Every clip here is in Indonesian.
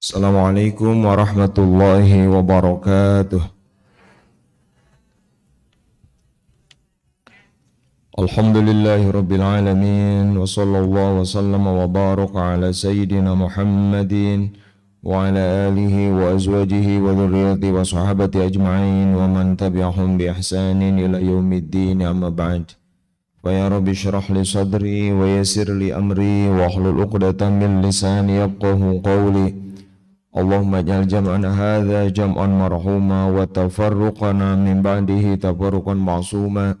Assalamualaikum warahmatullahi wabarakatuh. Alhamdulillahi rabbil alamin wa sallallahu wa sallama wa baraka ala sayyidina Muhammadin wa ala alihi wa azwajihi wa dhurriyyatihi wa sahabati ajma'in wa man tabi'ahum bi ihsanin ila yaumiddin amma ba'd. Fa ya rabbi shrah li sadri wa yassir li amri wa hlul 'uqdatam min lisani yafqahu qawli. Allahumma ij'al jam'ana hadza jam'an marhuma wa tafarruqana min ba'dihi tafarruqan ma'suma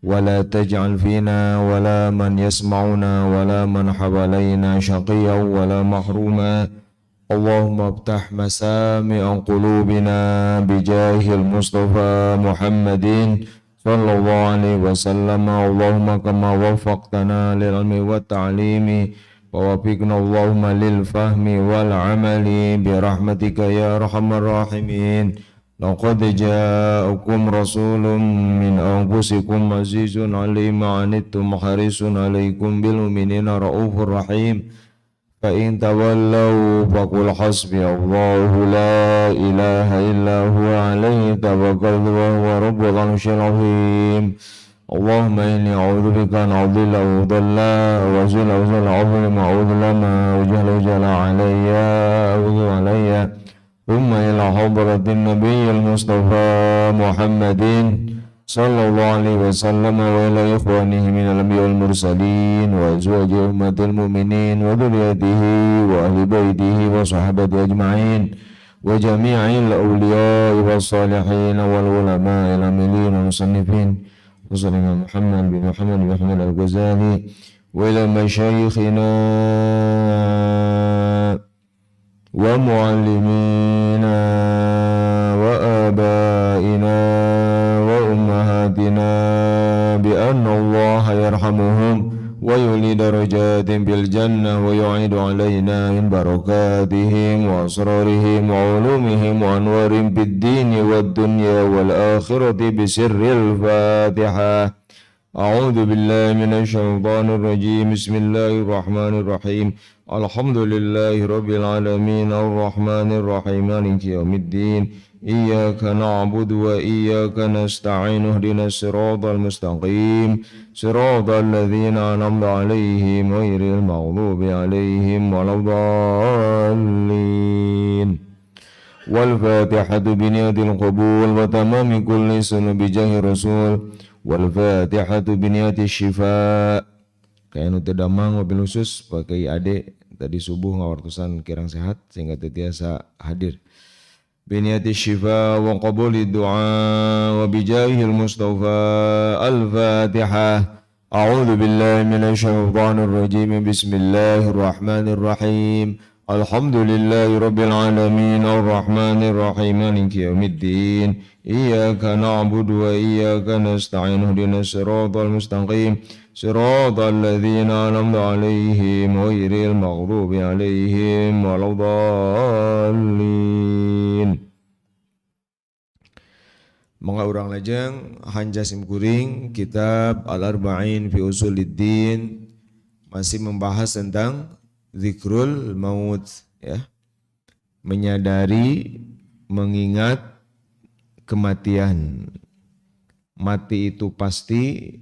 wa la taj'al fina wa la man yasma'una wa la man hawalaina shaqiyyan wa la mahruma. Allahumma iftah masami'a qulubina bijahil Mustafa Muhammadin sallallahu alaihi wasallam. Allahumma kama waffaqtana lil ilmi wat ta'limi ووفقنا اللهم للفهم والعمل برحمتك يا أرحم الراحمين. لقد جاءكم رسول من أنفسكم عزيز عليه ما عنتم حريص عليكم بالمؤمنين رؤوف رحيم. فإن تولوا فقل حسبي الله لا إله إلا هو عليه توكلت وهو رب العرش العظيم. اللهم إني أعوذ بك أن أضل أو أضل وأزل أزل أظلم أو أظلم وجهل وجهل علي أعوذ علي ثم إلى حضرة النبي المصطفى محمد صلى الله عليه وسلم وإلى إخوانه من الأنبياء والمرسلين وأزواج أمة المؤمنين وذريته وأهل بيته وصحبه أجمعين وجميع الأولياء والصالحين والعلماء العاملين والمصنفين وصلى محمد بن محمد بن محمد الغزالي وإلى مشايخنا ومعلمينا وآبائنا وأمهاتنا بأن الله يرحمهم ويولي درجات بالجنة ويعيد علينا من بركاتهم وأسرارهم وعلومهم وأنوارهم بالدين والدنيا والآخرة بسر الفاتحة. أعوذ بالله من الشيطان الرجيم. بسم الله الرحمن الرحيم. الحمد لله رب العالمين الرحمن الرحيم مالك يوم الدين. إياك نعبد وإياك نستعين اهدنا الصراط المستقيم صراط الذين أنعمت عليهم غير المغضوب عليهم ولا الضالين. والفاتحة بنية القبول وتمام كل سنة بجاه الرسول. والفاتحة بنية الشفاء. Kayaknya tidak mang mobil khusus pakai adik tadi subuh ngawartusan kirang sehat sehingga tiasa hadir. بنية الشفاء وقبول الدعاء وبجاه المصطفى الفاتحة. أعوذ بالله من الشيطان الرجيم. بسم الله الرحمن الرحيم. الحمد لله رب العالمين الرحمن الرحيم مالك يوم الدين. إياك نعبد وإياك نستعين اهدنا الصراط المستقيم صراط الذين أنعمت عليهم غير المغضوب عليهم ولا الضالين. Mga urang lajeng hanja simkuring kitab Al-Arba'in fi Usuluddin masih membahas tentang zikrul maut, ya. Menyadari, mengingat kematian. Mati itu pasti,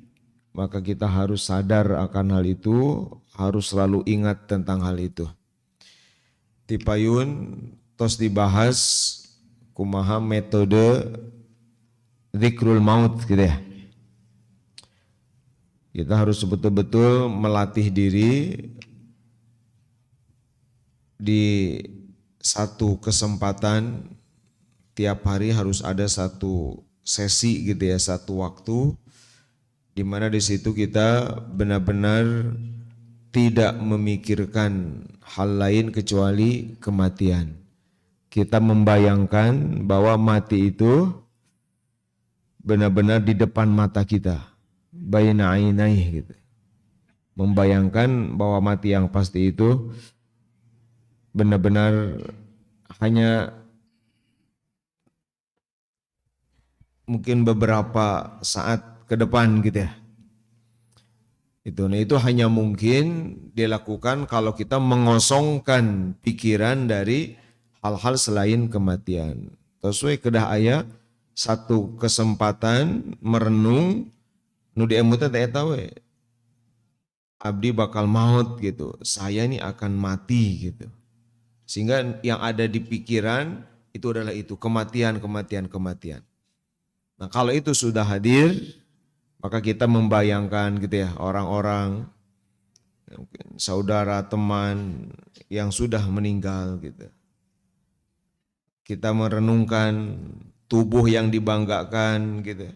maka kita harus sadar akan hal itu, harus selalu ingat tentang hal itu. Tipayun tos dibahas kumaha metode zikrul maut gitu ya. Kita harus betul-betul melatih diri di satu kesempatan tiap hari harus ada satu sesi gitu ya, satu waktu di mana di situ kita benar-benar tidak memikirkan hal lain kecuali kematian. Kita membayangkan bahwa mati itu benar-benar di depan mata kita, baina ainaih gitu. Membayangkan bahwa mati yang pasti itu benar-benar hanya mungkin beberapa saat ke depan gitu ya. Itu hanya mungkin dilakukan kalau kita mengosongkan pikiran dari hal-hal selain kematian. Sesuai kedah aya satu kesempatan merenung nu diemu teh eta we. Abdi bakal maut gitu. Saya ini akan mati gitu. Sehingga yang ada di pikiran itu adalah itu kematian. Nah, kalau itu sudah hadir, maka kita membayangkan gitu ya orang-orang saudara, teman yang sudah meninggal gitu. Kita merenungkan tubuh yang dibanggakan gitu.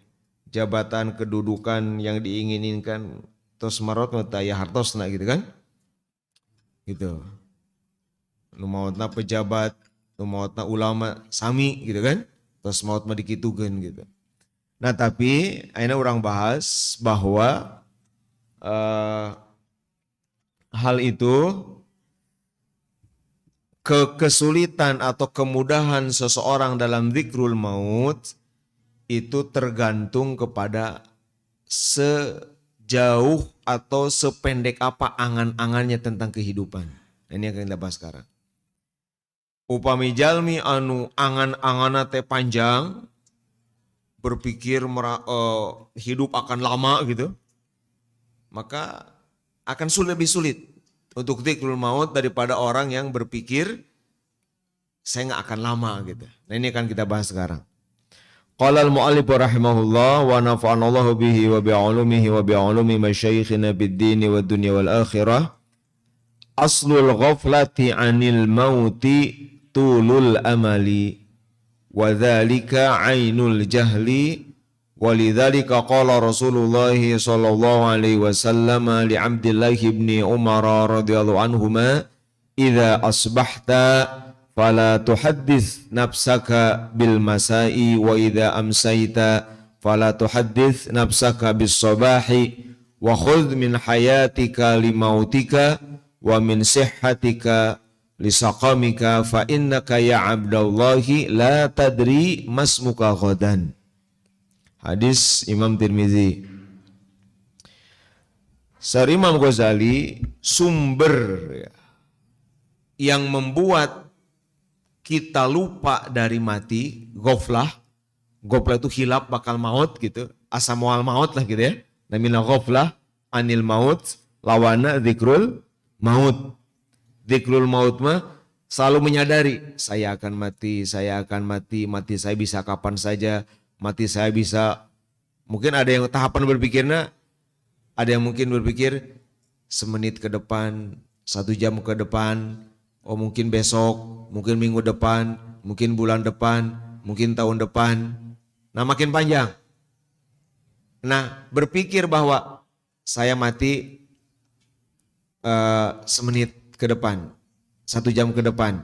Jabatan, kedudukan yang diinginkan, terus marot taya hartosna gitu kan. Gitu. Nu mautna pejabat, nu mautna ulama sami gitu kan. Terus maut mah dikitukeun gitu. Nah, tapi ayeuna urang bahas bahwa hal itu kesulitan atau kemudahan seseorang dalam zikrul maut itu tergantung kepada sejauh atau sependek apa angan-angannya tentang kehidupan. Ini yang kita bahas sekarang. Upami jalmi anu angan-anganna teh panjang, berpikir hidup akan lama gitu, maka akan lebih sulit untuk dzikrul maut daripada orang yang berpikir saya nggak akan lama gitu. Nah, ini akan kita bahas sekarang. Qala al-mu'allif rahimahullah wa nafa'ana Allah bihi wa bi'ulumihi wa bi'ulumi masyayikhina bid-din wa dunya wal akhirah. Aslul ghaflati 'anil mauti tulul amali wa dzalika 'ainul jahli. ولذلك قال رسول الله صلى الله عليه وسلم لعبد الله بن عمر رضي الله عنهما إذا أصبحت فلا تحدث نفسك بالمساء وإذا أمسيت فلا تحدث نفسك بالصباح وخذ من حياتك لموتك ومن صحتك لسقمك فإنك يا عبد الله لا تدري ما اسمك غدا. Hadis Imam Tirmizi. Sari Imam Ghazali, sumber yang membuat kita lupa dari mati, ghaflah. Ghaflah itu hilap bakal maut gitu, asa moal maut lah gitu ya. Namina ghaflah anil maut, lawana dzikrul maut. Dzikrul maut mah selalu menyadari saya akan mati, mati saya bisa kapan saja. Mati saya bisa, mungkin ada yang tahapan berpikirnya, ada yang mungkin berpikir semenit ke depan, 1 jam ke depan, oh mungkin besok, mungkin minggu depan, mungkin bulan depan, mungkin tahun depan. Nah, makin panjang. Nah, berpikir bahwa saya mati semenit ke depan, 1 jam ke depan,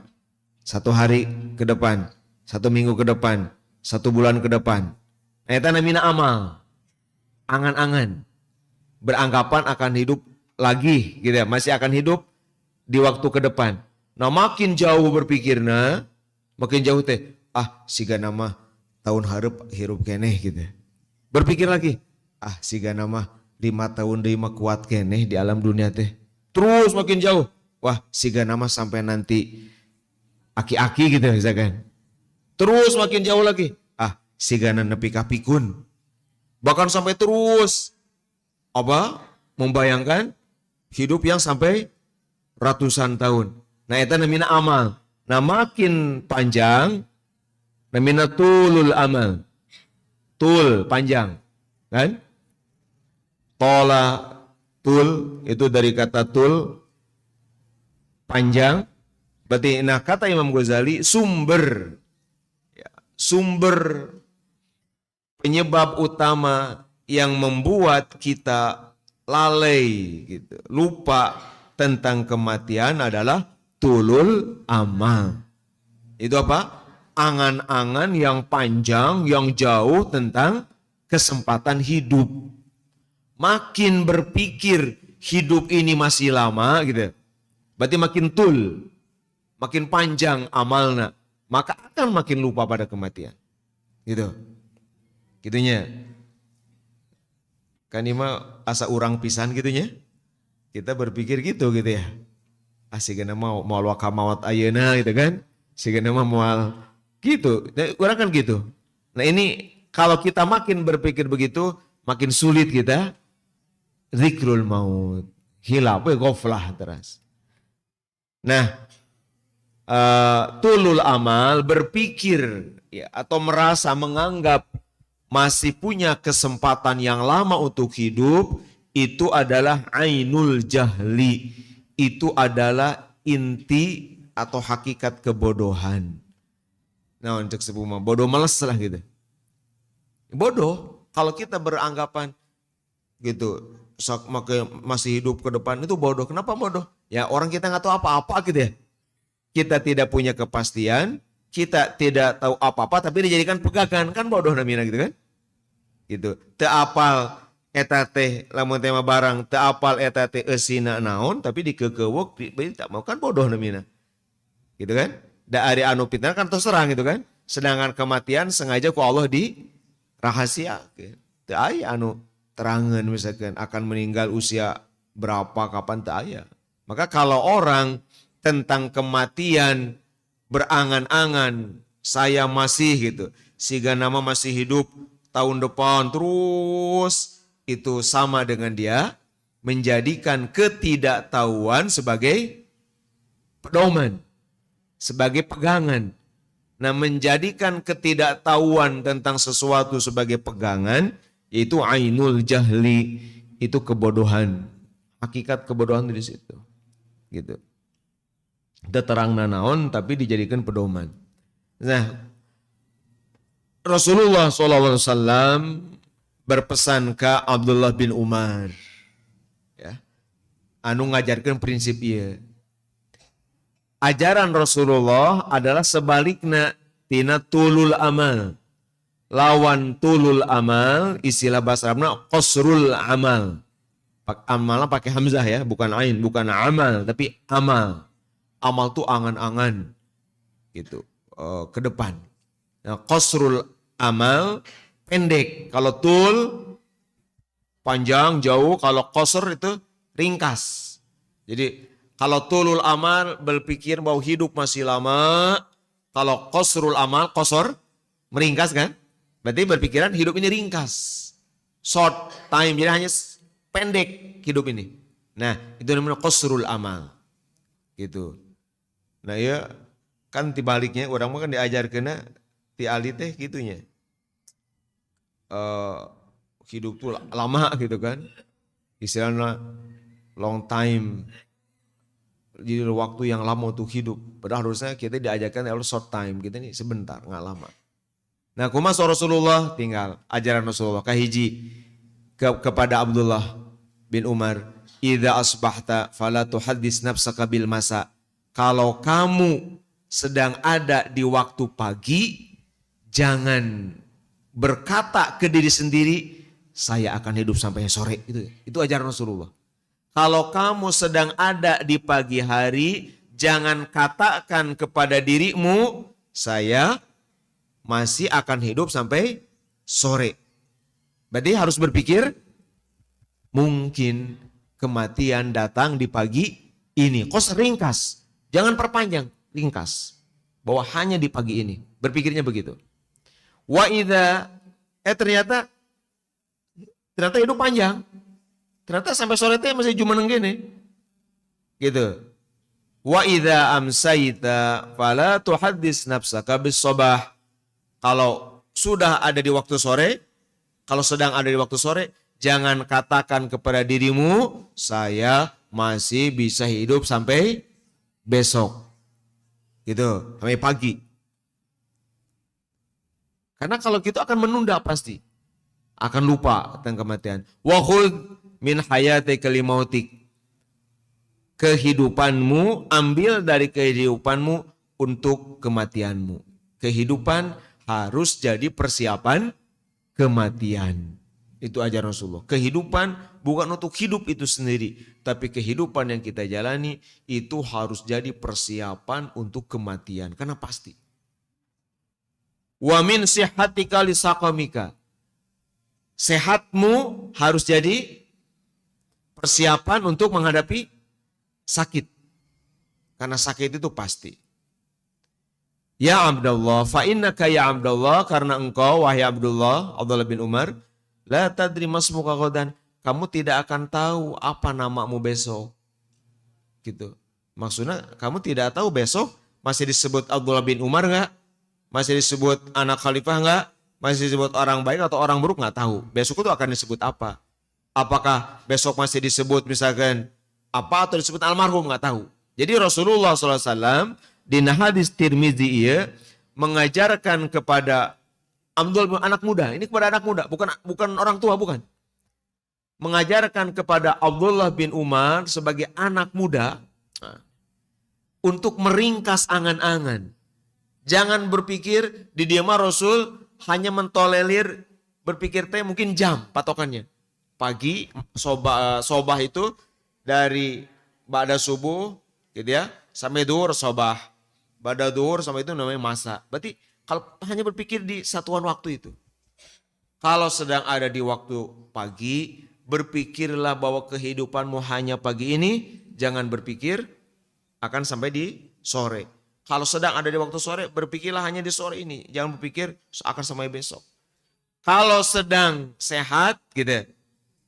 1 hari ke depan, 1 minggu ke depan, 1 bulan ke depan. Eta namina amal. Angan-angan. Beranggapan akan hidup lagi gitu ya. Masih akan hidup di waktu ke depan. Nah, makin jauh berpikirna, makin jauh teh, siga nama tahun hirup keneh gitu. Berpikir lagi, siga nama 5 tahun deui mah kuat keneh di alam dunia teh. Terus makin jauh. Wah, siga nama sampai nanti aki-aki gitu misalkan. Terus makin jauh lagi. Sigana nepi ka pikun. Bahkan sampai terus membayangkan hidup yang sampai ratusan tahun. Nah, eta namina amal. Nah, makin panjang namina tulul amal. Tul panjang, kan? Tola tul itu dari kata tul panjang. Berarti nah kata Imam Ghazali sumber penyebab utama yang membuat kita lalai gitu, lupa tentang kematian adalah tulul amal. Itu apa? Angan-angan yang panjang, yang jauh tentang kesempatan hidup. Makin berpikir hidup ini masih lama gitu, berarti makin makin panjang amalnya, maka akan makin lupa pada kematian. Gitu. Gitunya. Kan ini mah asa urang pisan gitunya. Kita berpikir gitu ya. Asik mau waka maut ayeuna gitu kan. Sehingga nama mual gitu. Orang kan gitu. Nah ini kalau kita makin berpikir begitu, makin sulit kita zikrul maut. Hilaf, ghaflah terus. Nah, tulul amal berpikir ya, atau merasa menganggap masih punya kesempatan yang lama untuk hidup, itu adalah ainul jahli. Itu adalah inti atau hakikat kebodohan. Nah, untuk sebuah bodoh males lah gitu. Bodoh kalau kita beranggapan gitu, masih hidup ke depan itu bodoh. Kenapa bodoh? Ya orang kita nggak tahu apa-apa gitu ya. Kita tidak punya kepastian, kita tidak tahu apa-apa, tapi dijadikan pegangan, kan bodoh namanya gitu kan? Gitu. Teu apal eta teh lamun tema barang, teu apal eta teh eusina naon, tapi dikeukeuweuk tak mau, kan bodoh namanya. Gitu kan? Da ari anu fitnah kan terserang gitu kan? Sedangkan kematian sengaja ku Allah dirahasiakeun. Teu aya anu terangan misalkan akan meninggal usia berapa kapan teu aya. Maka kalau orang tentang kematian berangan-angan saya masih gitu, sehingga nama masih hidup tahun depan terus, itu sama dengan dia menjadikan ketidaktahuan sebagai pedoman, sebagai pegangan. Nah, menjadikan ketidaktahuan tentang sesuatu sebagai pegangan, yaitu ainul jahli, itu kebodohan. Hakikat kebodohan di situ. Gitu. Udah terang naon tapi dijadikan pedoman. Nah, Rasulullah SAW berpesan ke Abdullah bin Umar, ya, anu ngajarkan prinsip ieu. Ajaran Rasulullah adalah sebaliknya tina tulul amal. Lawan tulul amal, istilah bahasa Arabnya qasrul amal. Amalnya pakai hamzah ya, bukan ain, bukan amal, tapi amal. Amal tuh angan-angan gitu, ke depan. Nah, qasrul amal pendek. Kalau tul panjang, jauh. Kalau qasr itu ringkas. Jadi kalau tulul amal berpikir bahwa hidup masih lama. Kalau qasrul amal, qasr meringkas kan? Berarti berpikiran hidup ini ringkas. Short time, jadi hanya pendek hidup ini. Nah, itu namanya qasrul amal. Gitu. Nah ya kan tibaliknya orang mah kan diajarkeuna ti ali teh gitunya. Hidup tuh lama gitu kan. Istilahnya long time. Jadi waktu yang lama untuk hidup. Padahal harusnya kita diajarkan kalau short time. Kita ini sebentar, nggak lama. Nah kumaha Rasulullah tinggal ajaran Rasulullah kahiji kepada Abdullah bin Umar. Idza asbahta fala tuhaddits nafsaka bil masa. Kalau kamu sedang ada di waktu pagi, jangan berkata ke diri sendiri, saya akan hidup sampai sore. Itu ajaran Rasulullah. Kalau kamu sedang ada di pagi hari, jangan katakan kepada dirimu, saya masih akan hidup sampai sore. Berarti harus berpikir, mungkin kematian datang di pagi ini. Kos ringkas, jangan perpanjang, ringkas. Bahwa hanya di pagi ini. Berpikirnya begitu. Wa idza ternyata hidup panjang. Ternyata sampai sore teh masih cuma gini. Gitu. Wa idza amsayta fala tuhaddits nafsaka bis sabah. Kalau sudah ada di waktu sore, kalau sedang ada di waktu sore, jangan katakan kepada dirimu, saya masih bisa hidup sampai besok. Gitu, sampai pagi. Karena kalau gitu akan menunda pasti. Akan lupa tentang kematian. Wa khudh min hayatika limautik. Kehidupanmu, ambil dari kehidupanmu untuk kematianmu. Kehidupan harus jadi persiapan kematian. Itu ajaran Rasulullah. Kehidupan bukan untuk hidup itu sendiri. Tapi kehidupan yang kita jalani itu harus jadi persiapan untuk kematian. Karena pasti. Wa min sihhatika li saqamika. Sehatmu harus jadi persiapan untuk menghadapi sakit. Karena sakit itu pasti. Ya Abdullah, fa innaka ya Abdullah, karena engkau wahai Abdullah, Abdullah bin Umar, la tadri masmuka ghadan, kamu tidak akan tahu apa namamu besok. Gitu. Maksudnya kamu tidak tahu besok masih disebut Abdullah bin Umar enggak? Masih disebut anak khalifah enggak? Masih disebut orang baik atau orang buruk, enggak tahu. Besok itu akan disebut apa? Apakah besok masih disebut misalkan apa atau disebut almarhum, enggak tahu. Jadi Rasulullah SAW di hadis Tirmizi mengajarkan kepada Abdul anak muda, ini kepada anak muda, bukan orang tua, bukan. Mengajarkan kepada Abdullah bin Umar sebagai anak muda untuk meringkas angan-angan. Jangan berpikir di diamah Rasul hanya mentolerir berpikir teh mungkin jam patokannya. Pagi sobah itu dari ba'da subuh gitu ya sampai duhur sobah. Ba'da duhur sampai itu namanya masa. Berarti kalau hanya berpikir di satuan waktu itu. Kalau sedang ada di waktu pagi, berpikirlah bahwa kehidupanmu hanya pagi ini, jangan berpikir akan sampai di sore. Kalau sedang ada di waktu sore, berpikirlah hanya di sore ini, jangan berpikir akan sampai besok. Kalau sedang sehat gitu,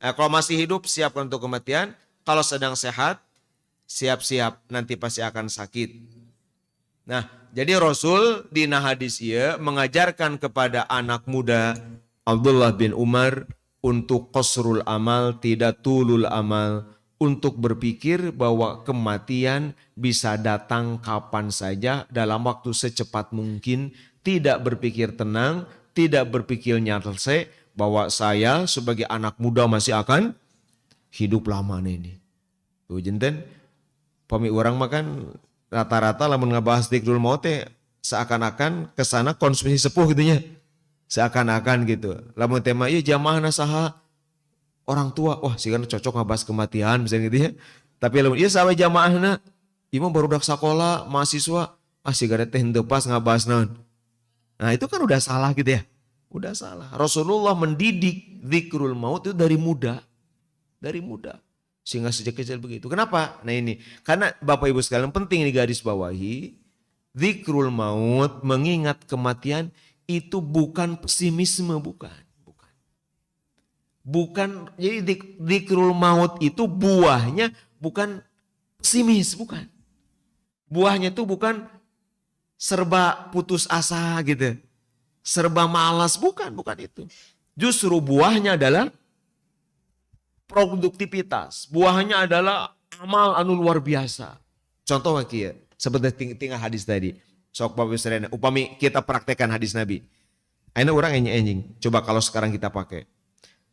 kalau masih hidup siapkan untuk kematian, kalau sedang sehat siap-siap nanti pasti akan sakit. Nah, jadi Rasul di hadis mengajarkan kepada anak muda Abdullah bin Umar untuk qasrul amal, tidak tulul amal, untuk berpikir bahwa kematian bisa datang kapan saja dalam waktu secepat mungkin, tidak berpikir tenang, tidak berpikir nyatelse bahwa saya sebagai anak muda masih akan hidup lama ini. Tuh jenten, pami orang makan rata-rata lamun ngabahas dzikrul maut seakan-akan kesana konsumsi sepuh gitunya. Seakan-akan gitu. Lamun tema ieu jamaahna saha orang tua, wah sih kan cocok ngabahas kematian misalnya gitu ya. Tapi lamun ieu sawe jamaahna, ieu mah barudak sakola, mahasiswa, sih gara teh henteu pas ngabahas naon. Nah, itu kan udah salah gitu ya. Udah salah. Rasulullah mendidik dzikrul maut itu dari muda. Dari muda. Sehingga sejak kecil begitu. Kenapa? Nah ini, karena Bapak Ibu sekalian penting digaris bawahi, dzikrul maut, mengingat kematian itu bukan pesimisme, bukan. Bukan, jadi dzikrul maut itu buahnya bukan pesimis, bukan. Buahnya itu bukan serba putus asa gitu. Serba malas, bukan itu. Justru buahnya adalah produktivitas. Buahnya adalah amal anu luar biasa. Contoh ya, seperti tinggal hadis tadi. Sok Bapak Ibu, upami kita praktekkan hadis Nabi. Aina orang enjing. Coba kalau sekarang kita pakai.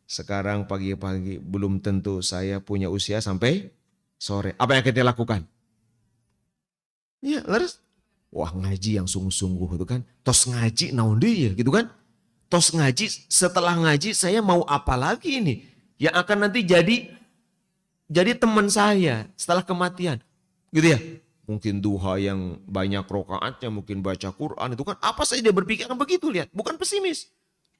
Sekarang pagi-pagi belum tentu saya punya usia sampai sore. Apa yang kita lakukan? Ya, laras. Wah, ngaji yang sungguh-sungguh itu kan. Tos ngaji naon deui gitu kan. Tos ngaji, setelah ngaji saya mau apa lagi ini? Yang akan nanti jadi teman saya setelah kematian. Gitu ya. Mungkin duha yang banyak rokaatnya, mungkin baca Quran itu kan apa saja dia berpikir akan begitu, lihat, bukan pesimis.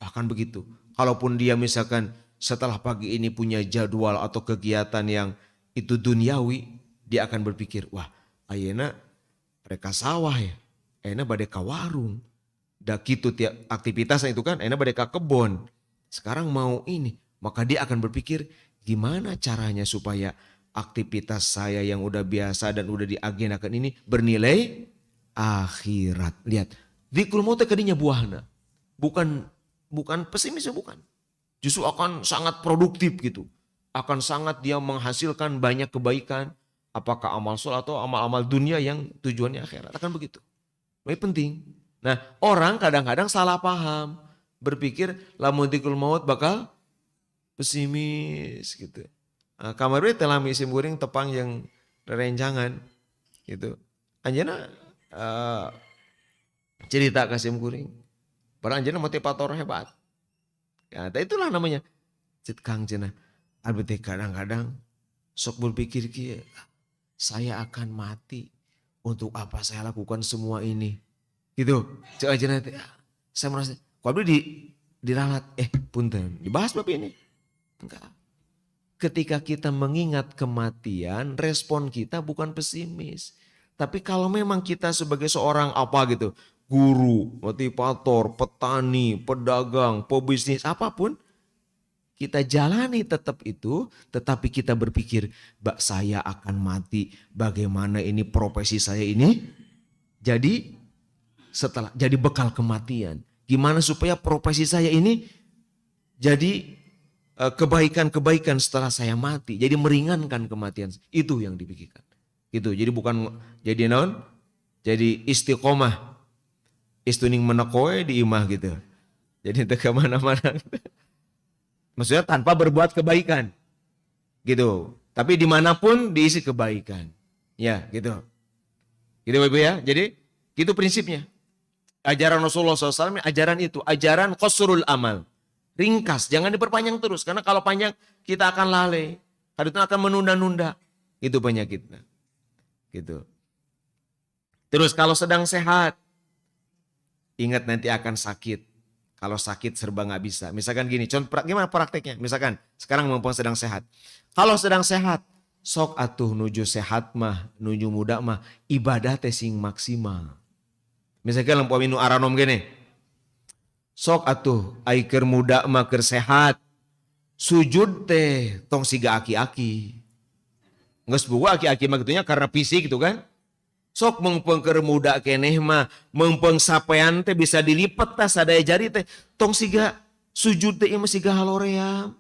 Bahkan begitu. Kalaupun dia misalkan setelah pagi ini punya jadwal atau kegiatan yang itu duniawi, dia akan berpikir, wah, ayeuna mereka sawah ya. Ayeuna bade ka warung. Da kitu tiap aktivitasnya itu kan ayeuna bade ka kebon. Sekarang mau ini. Maka dia akan berpikir gimana caranya supaya aktivitas saya yang udah biasa dan udah diagendakan ini bernilai akhirat. Lihat, dzikrul maut kadinya buahna. Bukan pesimis, bukan. Justru akan sangat produktif gitu. Akan sangat dia menghasilkan banyak kebaikan. Apakah amal sholat atau amal-amal dunia yang tujuannya akhirat. Akan begitu. Ini penting. Nah, orang kadang-kadang salah paham. Berpikir lamun dzikrul maut bakal pesimis gitu. Nah, kamar we telah misim guring tepang yang rencangan gitu. Anjana cerita ke sim guring. Padahal anjana motivator hebat. Ya, itulah namanya. Cit Kang cenah. Abdi kadang-kadang sok berpikir kieu, saya akan mati. Untuk apa saya lakukan semua ini? Gitu. Cek anjana teh. Saya merasa, kok abdi diralat, punten, dibahas bapak ini. Enggak. Ketika kita mengingat kematian, respon kita bukan pesimis. Tapi kalau memang kita sebagai seorang apa gitu, guru, motivator, petani, pedagang, pebisnis, apapun. Kita jalani tetap itu, tetapi kita berpikir, saya akan mati, bagaimana ini profesi saya ini jadi bekal kematian. Gimana supaya profesi saya ini jadi kebaikan-kebaikan setelah saya mati, jadi meringankan kematian. Itu yang dipikirkan. Gitu. Jadi bukan jadi naon? Jadi istiqomah. Istuning menekoe di imah gitu. Jadi itu kemana-mana. Maksudnya tanpa berbuat kebaikan. Gitu. Tapi dimanapun diisi kebaikan. Ya gitu. Gitu Ibu ya. Jadi itu prinsipnya. Ajaran Rasulullah SAW, ajaran itu. Ajaran qasrul amal. Ringkas. Jangan diperpanjang terus. Karena kalau panjang kita akan lalai. Karena itu akan menunda-nunda. Itu penyakitnya. Gitu. Terus kalau sedang sehat. Ingat nanti akan sakit. Kalau sakit serba nggak bisa. Misalkan gini, contoh gimana prakteknya? Misalkan sekarang mumpung sedang sehat. Kalau sedang sehat, sok atuh nuju sehat mah, nuju muda mah, ibadah teh sing maksimal. Misalkan lempo minu aranom gini. Sok atuh ai keur muda mah keur sehat. Sujud teh tong siga aki-aki. Geus boga aki-aki mah gitunya karena fisik gitu kan. Sok mengpeng keur muda keneh mah mengpeng sapean teh bisa dilipat tas sadaya jari teh tong siga sujud teh ieu mah siga haloream.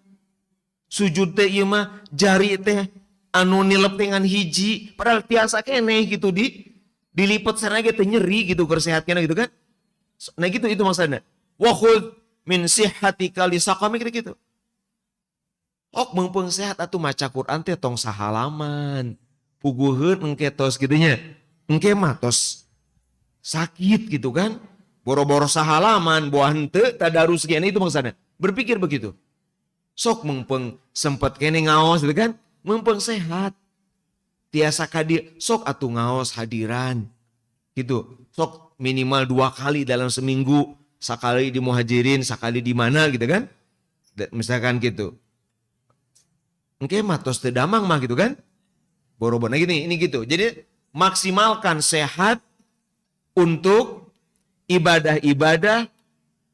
Sujud teh ieu mah jari teh anu nilep dengan hiji padahal tiasa keneh gitu dilipat sana ge teh nyeri gitu keur sehat keneh gitu kan. Nah gitu itu maksudnya. Wa khudz min sihhatika li saqamik gitu. Ok mengpeng sehat atuh maca Quran teh tong sahalaman. Puguheun engke tos kitu nya. Engke mah tos sakit gitu kan. Boro-boro sahalaman, buah henteu tadarus kene itu maksudnya. Berpikir begitu. Sok mengpeng sempet kene ngaos gitu kan. Mengpeng sehat. Tiasa kadi sok atuh ngaos hadiran. Gitu. Sok minimal 2 kali dalam seminggu. Sekali di Muhajirin, sekali di mana gitu kan. Misalkan gitu. Engke mah tos teu damang mah gitu kan. Boro-boro gini, ini gitu. Jadi maksimalkan sehat untuk ibadah-ibadah,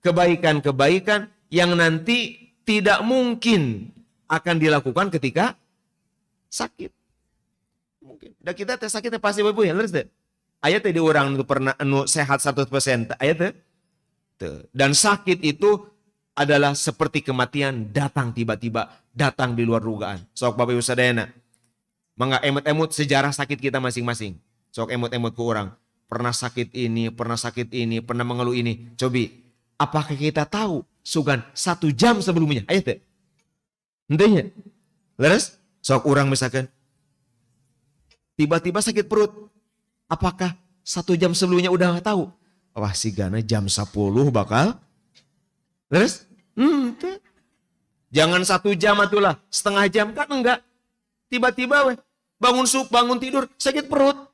kebaikan-kebaikan yang nanti tidak mungkin akan dilakukan ketika sakit. Mungkin. Dan kita teh sakitnya pasti Ibu ya, leres teh. Aya teh di orang nu pernah anu sehat 100%, aya teh. Dan sakit itu adalah seperti kematian datang tiba-tiba, datang di luar dugaan. Sok Bapak Ibu sadayana. Mangga emut-emut sejarah sakit kita masing-masing. Sok emut-emut ke orang. Pernah sakit ini, pernah mengeluh ini. Cobi, apakah kita tahu sugan 1 jam sebelumnya? Ayo teh. Henteu. Leres? Sok orang misalkan. Tiba-tiba sakit perut. Apakah 1 jam sebelumnya udah tahu? Wah sigana jam 10 bakal. Leres? Jangan 1 jam atulah. Setengah jam kan enggak. Tiba-tiba bangun tidur sakit perut.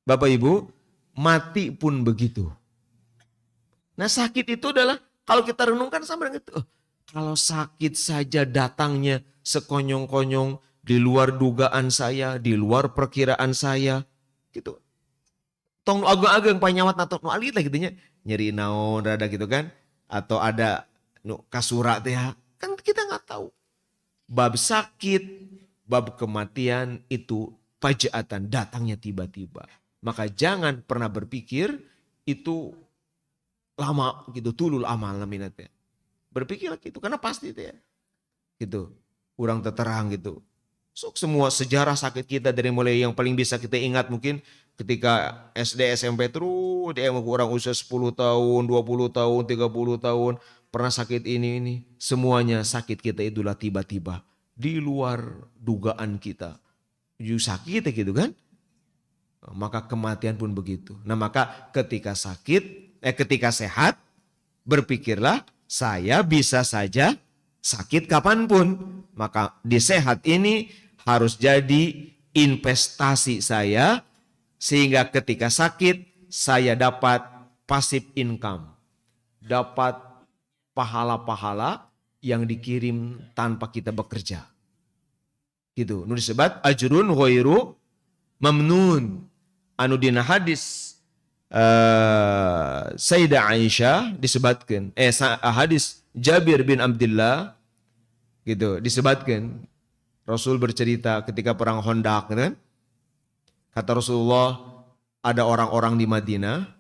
Bapak Ibu, mati pun begitu. Nah sakit itu adalah kalau kita renungkan sama dengan itu. Kalau sakit saja datangnya sekonyong-konyong di luar dugaan saya, di luar perkiraan saya, gitu. Tong ageng-ageng panyawat atau nu alit lah gitunya, nyeri naon rada gitu kan, atau ada nu kasura teh kan kita nggak tahu. Bab sakit, bab kematian itu fajaatan, datangnya tiba-tiba. Maka jangan pernah berpikir itu lama gitu, tulul amal laminatnya. Berpikirlah gitu, karena pasti itu ya. Gitu, kurang terang gitu. So, semua sejarah sakit kita dari mulai yang paling bisa kita ingat mungkin ketika SD, SMP terus dia orang usia 10 tahun, 20 tahun, 30 tahun. Pernah sakit ini. Semuanya sakit kita itulah tiba-tiba. Di luar dugaan kita. Sakit gitu kan. Maka kematian pun begitu. Nah maka ketika sehat. Berpikirlah saya bisa saja sakit kapanpun. Maka di sehat ini harus jadi investasi saya. Sehingga ketika sakit saya dapat passive income. Dapat pahala-pahala yang dikirim tanpa kita bekerja. Gitu. Nu disebut ajrun ghairu mamnun. Anu dina hadis Sayyidah Aisyah disebutkan, hadis Jabir bin Abdullah gitu disebutkan, Rasul bercerita ketika perang Khandaq gitu kan. Kata Rasulullah, ada orang-orang di Madinah,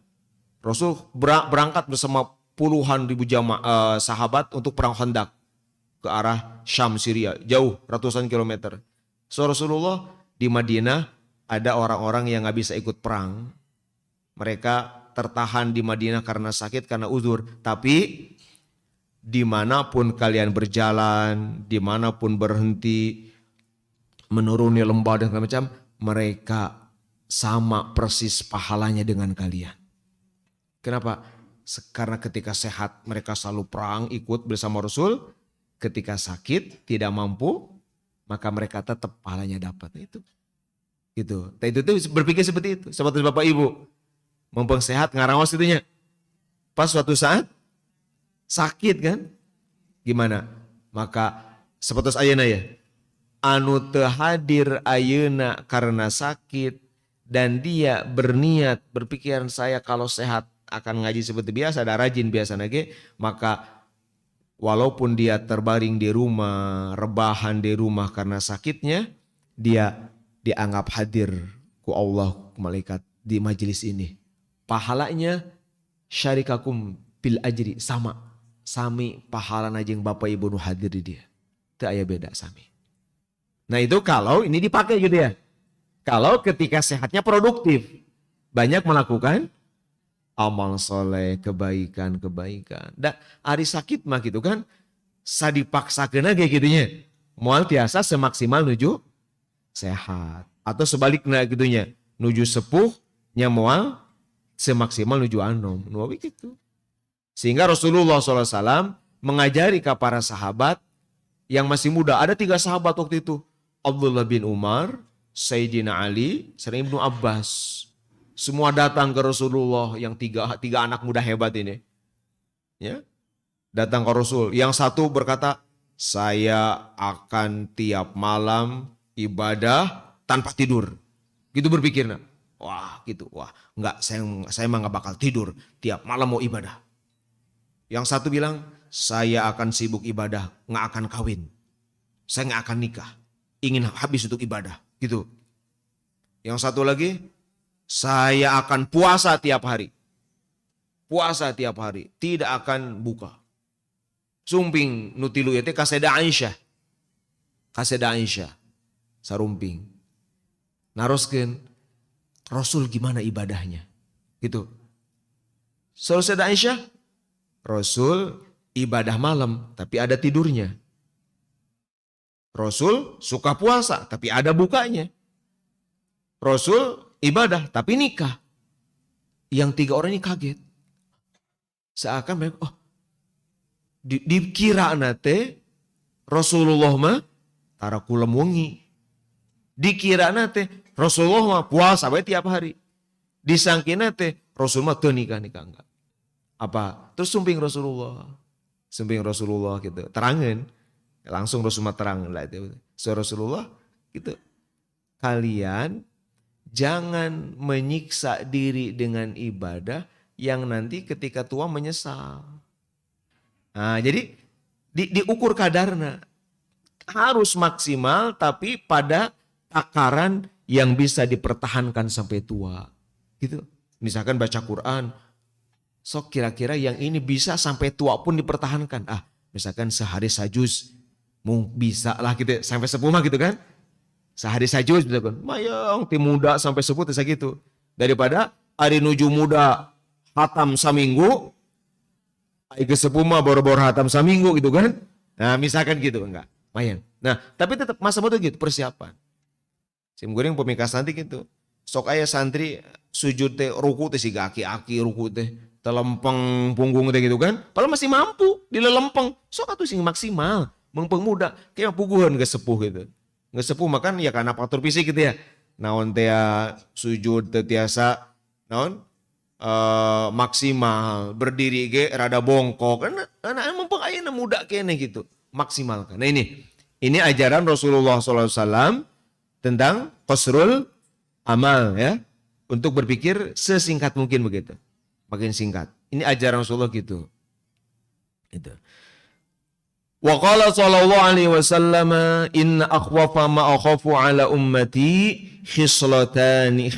Rasul berangkat bersama puluhan ribu sahabat untuk perang Khandaq ke arah Syam, Syria, jauh ratusan kilometer. So Rasulullah di Madinah ada orang-orang yang gak bisa ikut perang. Mereka tertahan di Madinah karena sakit, karena uzur. Tapi dimanapun kalian berjalan, dimanapun berhenti, menuruni lembah dan segala macam, mereka sama persis pahalanya dengan kalian. Kenapa? Karena ketika sehat mereka selalu perang, ikut bersama Rasul. Ketika sakit tidak mampu, maka mereka tetap pahalanya dapat. Itu berpikir seperti itu. Seperti bapak ibu, mumpung sehat ngarawas itunya. Pas suatu saat sakit kan, gimana? Maka seperti ayeuna ya, anu teu hadir ayeuna karena sakit dan dia berniat berpikiran saya kalau sehat akan ngaji seperti biasa, ada rajin biasa nage, maka walaupun dia terbaring di rumah, rebahan di rumah karena sakitnya, dia dianggap hadir ku Allah, ku malaikat di majelis ini. Pahalanya syarikakum bil ajri, sama. Sami pahala najeng bapak ibu nu hadir di dia. Teu aya beda sami. Nah itu kalau ini dipakai gitu ya. Kalau ketika sehatnya produktif, banyak melakukan amal soleh, kebaikan. Da ari sakit mah gitu kan, sadipaksakeun ge gitunya. Moal tiasa semaksimal nuju sehat. Atau sebaliknya gitunya, nuju sepuh nya moal semaksimal nuju anom. Nu gitu. Sehingga Rasulullah SAW mengajari ke para sahabat yang masih muda. Ada 3 sahabat waktu itu. Abdullah bin Umar, Sayyidina Ali, serta Ibnu Abbas. Semua datang ke Rasulullah, yang tiga anak muda hebat ini. Ya, datang ke Rasul. Yang satu berkata, saya akan tiap malam ibadah tanpa tidur. Gitu berpikirnya. Wah gitu, enggak, saya mah enggak bakal tidur. Tiap malam mau ibadah. Yang satu bilang, saya akan sibuk ibadah, enggak akan kawin. Saya enggak akan nikah. Ingin habis untuk ibadah. Gitu. Yang satu lagi, saya akan puasa tiap hari. Puasa tiap hari. Tidak akan buka. Sumping nutilu itu kaseda Aisyah. Kaseda Aisyah. Sarumping. Naroskeun Rasul gimana ibadahnya. Gitu. Kaseda Aisyah. Rasul ibadah malam tapi ada tidurnya. Rasul suka puasa tapi ada bukanya. Rasul ibadah tapi nikah. Yang 3 orang ini kaget. Seakan mereka, dikira nate Rasulullah mah tara kulem wengi. Dikira nate Rasulullah mah puasa bae tiap hari. Disangkina teh Rasul mah teu nikah enggak. Apa? Terus sumping Rasulullah gitu. Terangin. Langsung Rasulullah terang lah itu. So Rasulullah gitu. Kalian jangan menyiksa diri dengan ibadah yang nanti ketika tua menyesal. Nah, jadi diukur kadarnya. Harus maksimal tapi pada takaran yang bisa dipertahankan sampai tua. Gitu. Misalkan baca Quran, sok kira-kira yang ini bisa sampai tua pun dipertahankan. Misalkan sehari sajuz, bisa lah gitu, sampai sepuh mah gitu kan. Sehari sajuz misalkan, mayang tim muda sampai sepuh bisa gitu. Daripada hari nuju muda hatam saminggu, hari ke sepuh mah boro-boro hatam saminggu gitu kan. Nah misalkan gitu, enggak, mayang. Nah tapi tetap masa muda gitu persiapan. Sim goreng pemikas nanti gitu. Sok aya santri sujud teh ruku teh siga aki-aki ruku teh telempeng punggung teh gitu kan. Padahal masih mampu dilelempeng. Sok atuh sing maksimal, mengpeng muda kayak puguhan ke sepuh gitu. Nge sepuh makan ya karena faktor fisik gitu ya. Naon teh sujud teh tiasa naon maksimal, berdiri ge rada bongkok kan emang mempeng ayeuna muda kene gitu. Maksimalkan. Nah ini ajaran Rasulullah SAW tentang qasrul amal ya. untuk berpikir sesingkat mungkin begitu. Makin singkat. Ini ajaran Rasulullah gitu. Itu. Wa qala sallallahu alaihi wasallam inna akhwafa ma akhafu ala ummati khislatani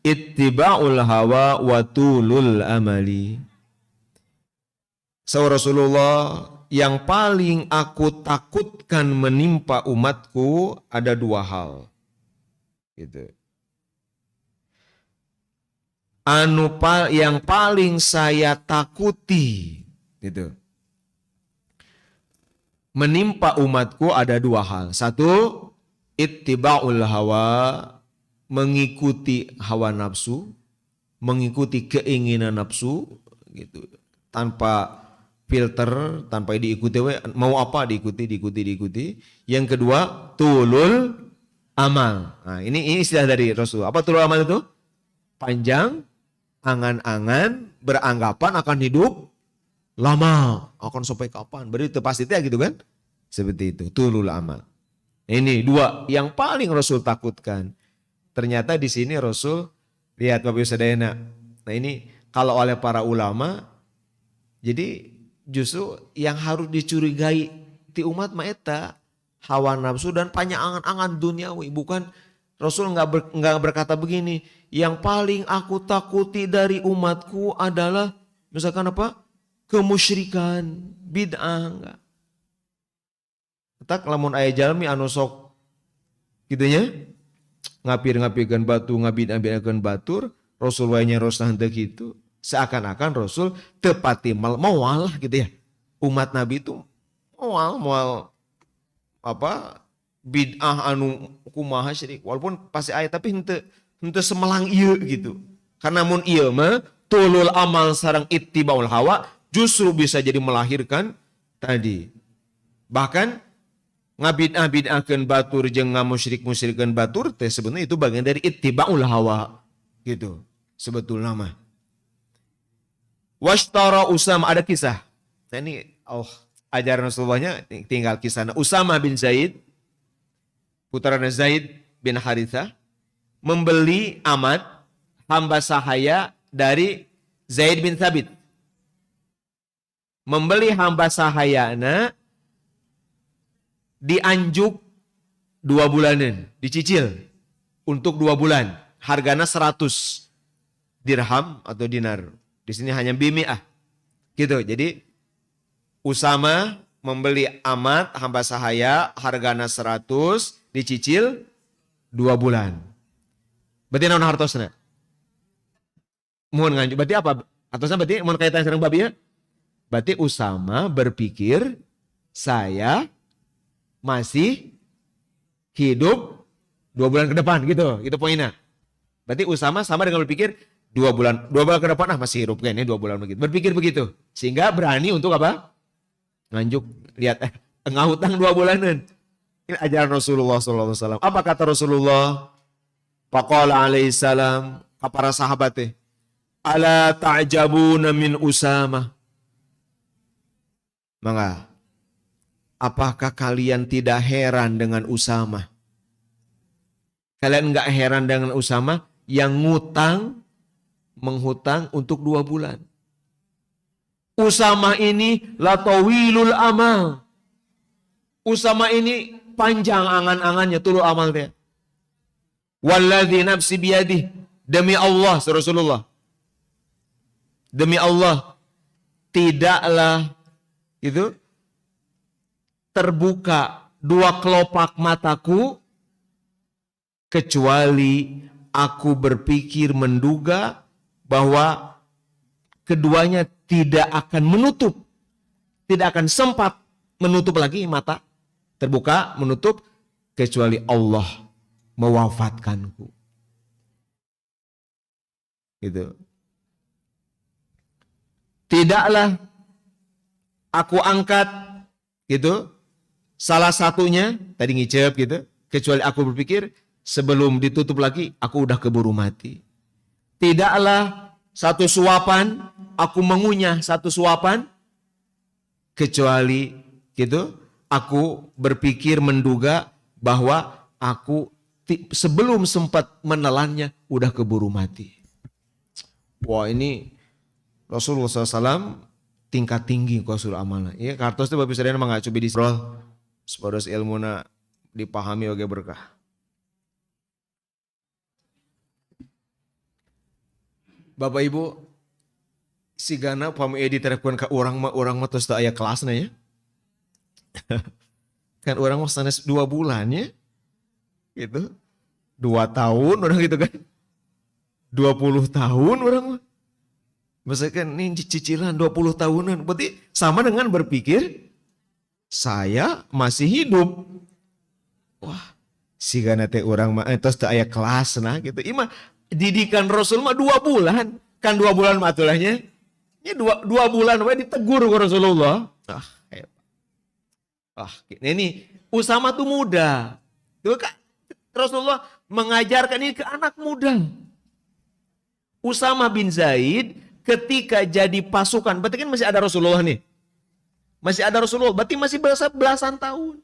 ittiba'ul hawa wa tulul amali. Rasulullah, yang paling aku takutkan menimpa umatku ada dua hal. Gitu. Yang paling saya takuti gitu. Menimpa umatku ada dua hal. Satu, ittiba'ul hawa, mengikuti hawa nafsu, mengikuti keinginan nafsu gitu. Tanpa filter, tanpa diikuti, mau apa diikuti. Yang kedua, tulul amal. Nah, ini istilah dari Rasul. Apa tulul amal itu? Panjang, angan-angan, beranggapan akan hidup lama, akan sampai kapan? Berarti pastinya gitu kan? Seperti itu, tulul amal. Ini dua yang paling Rasul takutkan. Ternyata di sini Rasul, lihat Bapak Ibu Saudara. Nah ini kalau oleh para ulama, jadi justru yang harus dicurigai di umat maeta hawa nafsu dan banyak angan-angan duniawi. Bukan, Rasul nggak berkata begini, yang paling aku takuti dari umatku adalah misalkan apa? Kemusyrikan, bid'ah. Enggak. Tak lamun aya jalmi anu sok gitunya ngapir-ngapirkeun batu, ngabid-abidkeun batur, Rasul wae nyaros henteu kitu. Seakan-akan Rasul tepati moal gitu ya. Umat Nabi itu moal apa? Bid'ah anu kumaha syirik. Walaupun pasti aya tapi henteu semelang ieu gitu. Karena mun ieu mah tulul amal sareng ittibaul hawa justru bisa jadi melahirkan tadi. Bahkan ngabid-abidahkeun batur jeung ngamusyrik-musyrikeun batur teh sebenarnya itu bagian dari ittibaul hawa gitu. Sebetulnya mah. Washtara Usama, ada kisah. Nah ini ajaran Rasulullahnya tinggal kisahnya. Usama bin Zaid, putranya Zaid bin Harithah, membeli amat hamba sahaya dari Zaid bin Thabit. Membeli hamba sahayana dianjuk 2 bulanan, dicicil untuk 2 bulan. Hargana 100 dirham atau dinar. Di sini hanya bimi'ah. Gitu. Jadi Usama membeli amat hamba sahaya hargana 100 dicicil 2 bulan. Berarti naon hartosna? Mohon nganjuk. Berarti apa? Hartosna berarti mohon kaitan sareng babi ya? Berarti Usama berpikir saya masih hidup 2 bulan ke depan gitu. Itu poinnya. Berarti Usama sama dengan berpikir 2 bulan ke depan masih hidup kayaknya 2 bulan begitu. Berpikir begitu. Sehingga berani untuk apa? Nganjuk, lihat ngahutang 2 bulanan. Ini ajaran Rasulullah SAW. Apa kata Rasulullah? Faqala alaihi salam, para sahabat ala ta'jabuna min Usama. Maka apakah kalian tidak heran dengan Usama? Kalian enggak heran dengan Usama yang menghutang untuk 2 bulan. Usama ini latawilul amal. Usama ini panjang angan-angannya, tulul amal dia. Walladzi nafsi biyadih, demi Allah, Rasulullah. Demi Allah, tidaklah itu terbuka 2 kelopak mataku kecuali aku berpikir menduga bahwa keduanya tidak akan menutup, tidak akan sempat menutup lagi mata, terbuka, menutup, kecuali Allah mewafatkanku. Gitu. Tidaklah aku angkat, gitu, salah satunya, tadi ngicep gitu, kecuali aku berpikir, sebelum ditutup lagi, aku udah keburu mati. Tidaklah satu suapan, aku mengunyah satu suapan, kecuali gitu, aku berpikir menduga bahwa aku sebelum sempat menelannya udah keburu mati. Wah, ini Rasulullah SAW tingkat tinggi kuasul amalna. Ya, kartos itu bapak sadayana mah coba di scroll sepados ilmuna dipahami oge berkah. Bapak Ibu, sigana pami diterapkeun ka urang mah tos teu aya kelasna ya. Kan orang mah sanes 2 bulan ya. Gitu. 2 tahun orang gitu kan. 20 tahun orang mah. Misalkan ini cicilan 20 tahunan. Berarti sama dengan berpikir saya masih hidup. Wah, sigana teh urang mah tos teu aya kelasna gitu. Ieu mah didikan Rasul mah 2 bulan. Kan 2 bulan mah atulahnya. Ya 2 bulan we ditegur ku Rasulullah. Ini Usama tuh muda. Tuh kan Rasulullah mengajarkan ini ke anak muda. Usama bin Zaid ketika jadi pasukan, berarti kan masih ada Rasulullah nih. Masih ada Rasulullah, berarti masih belasan tahun.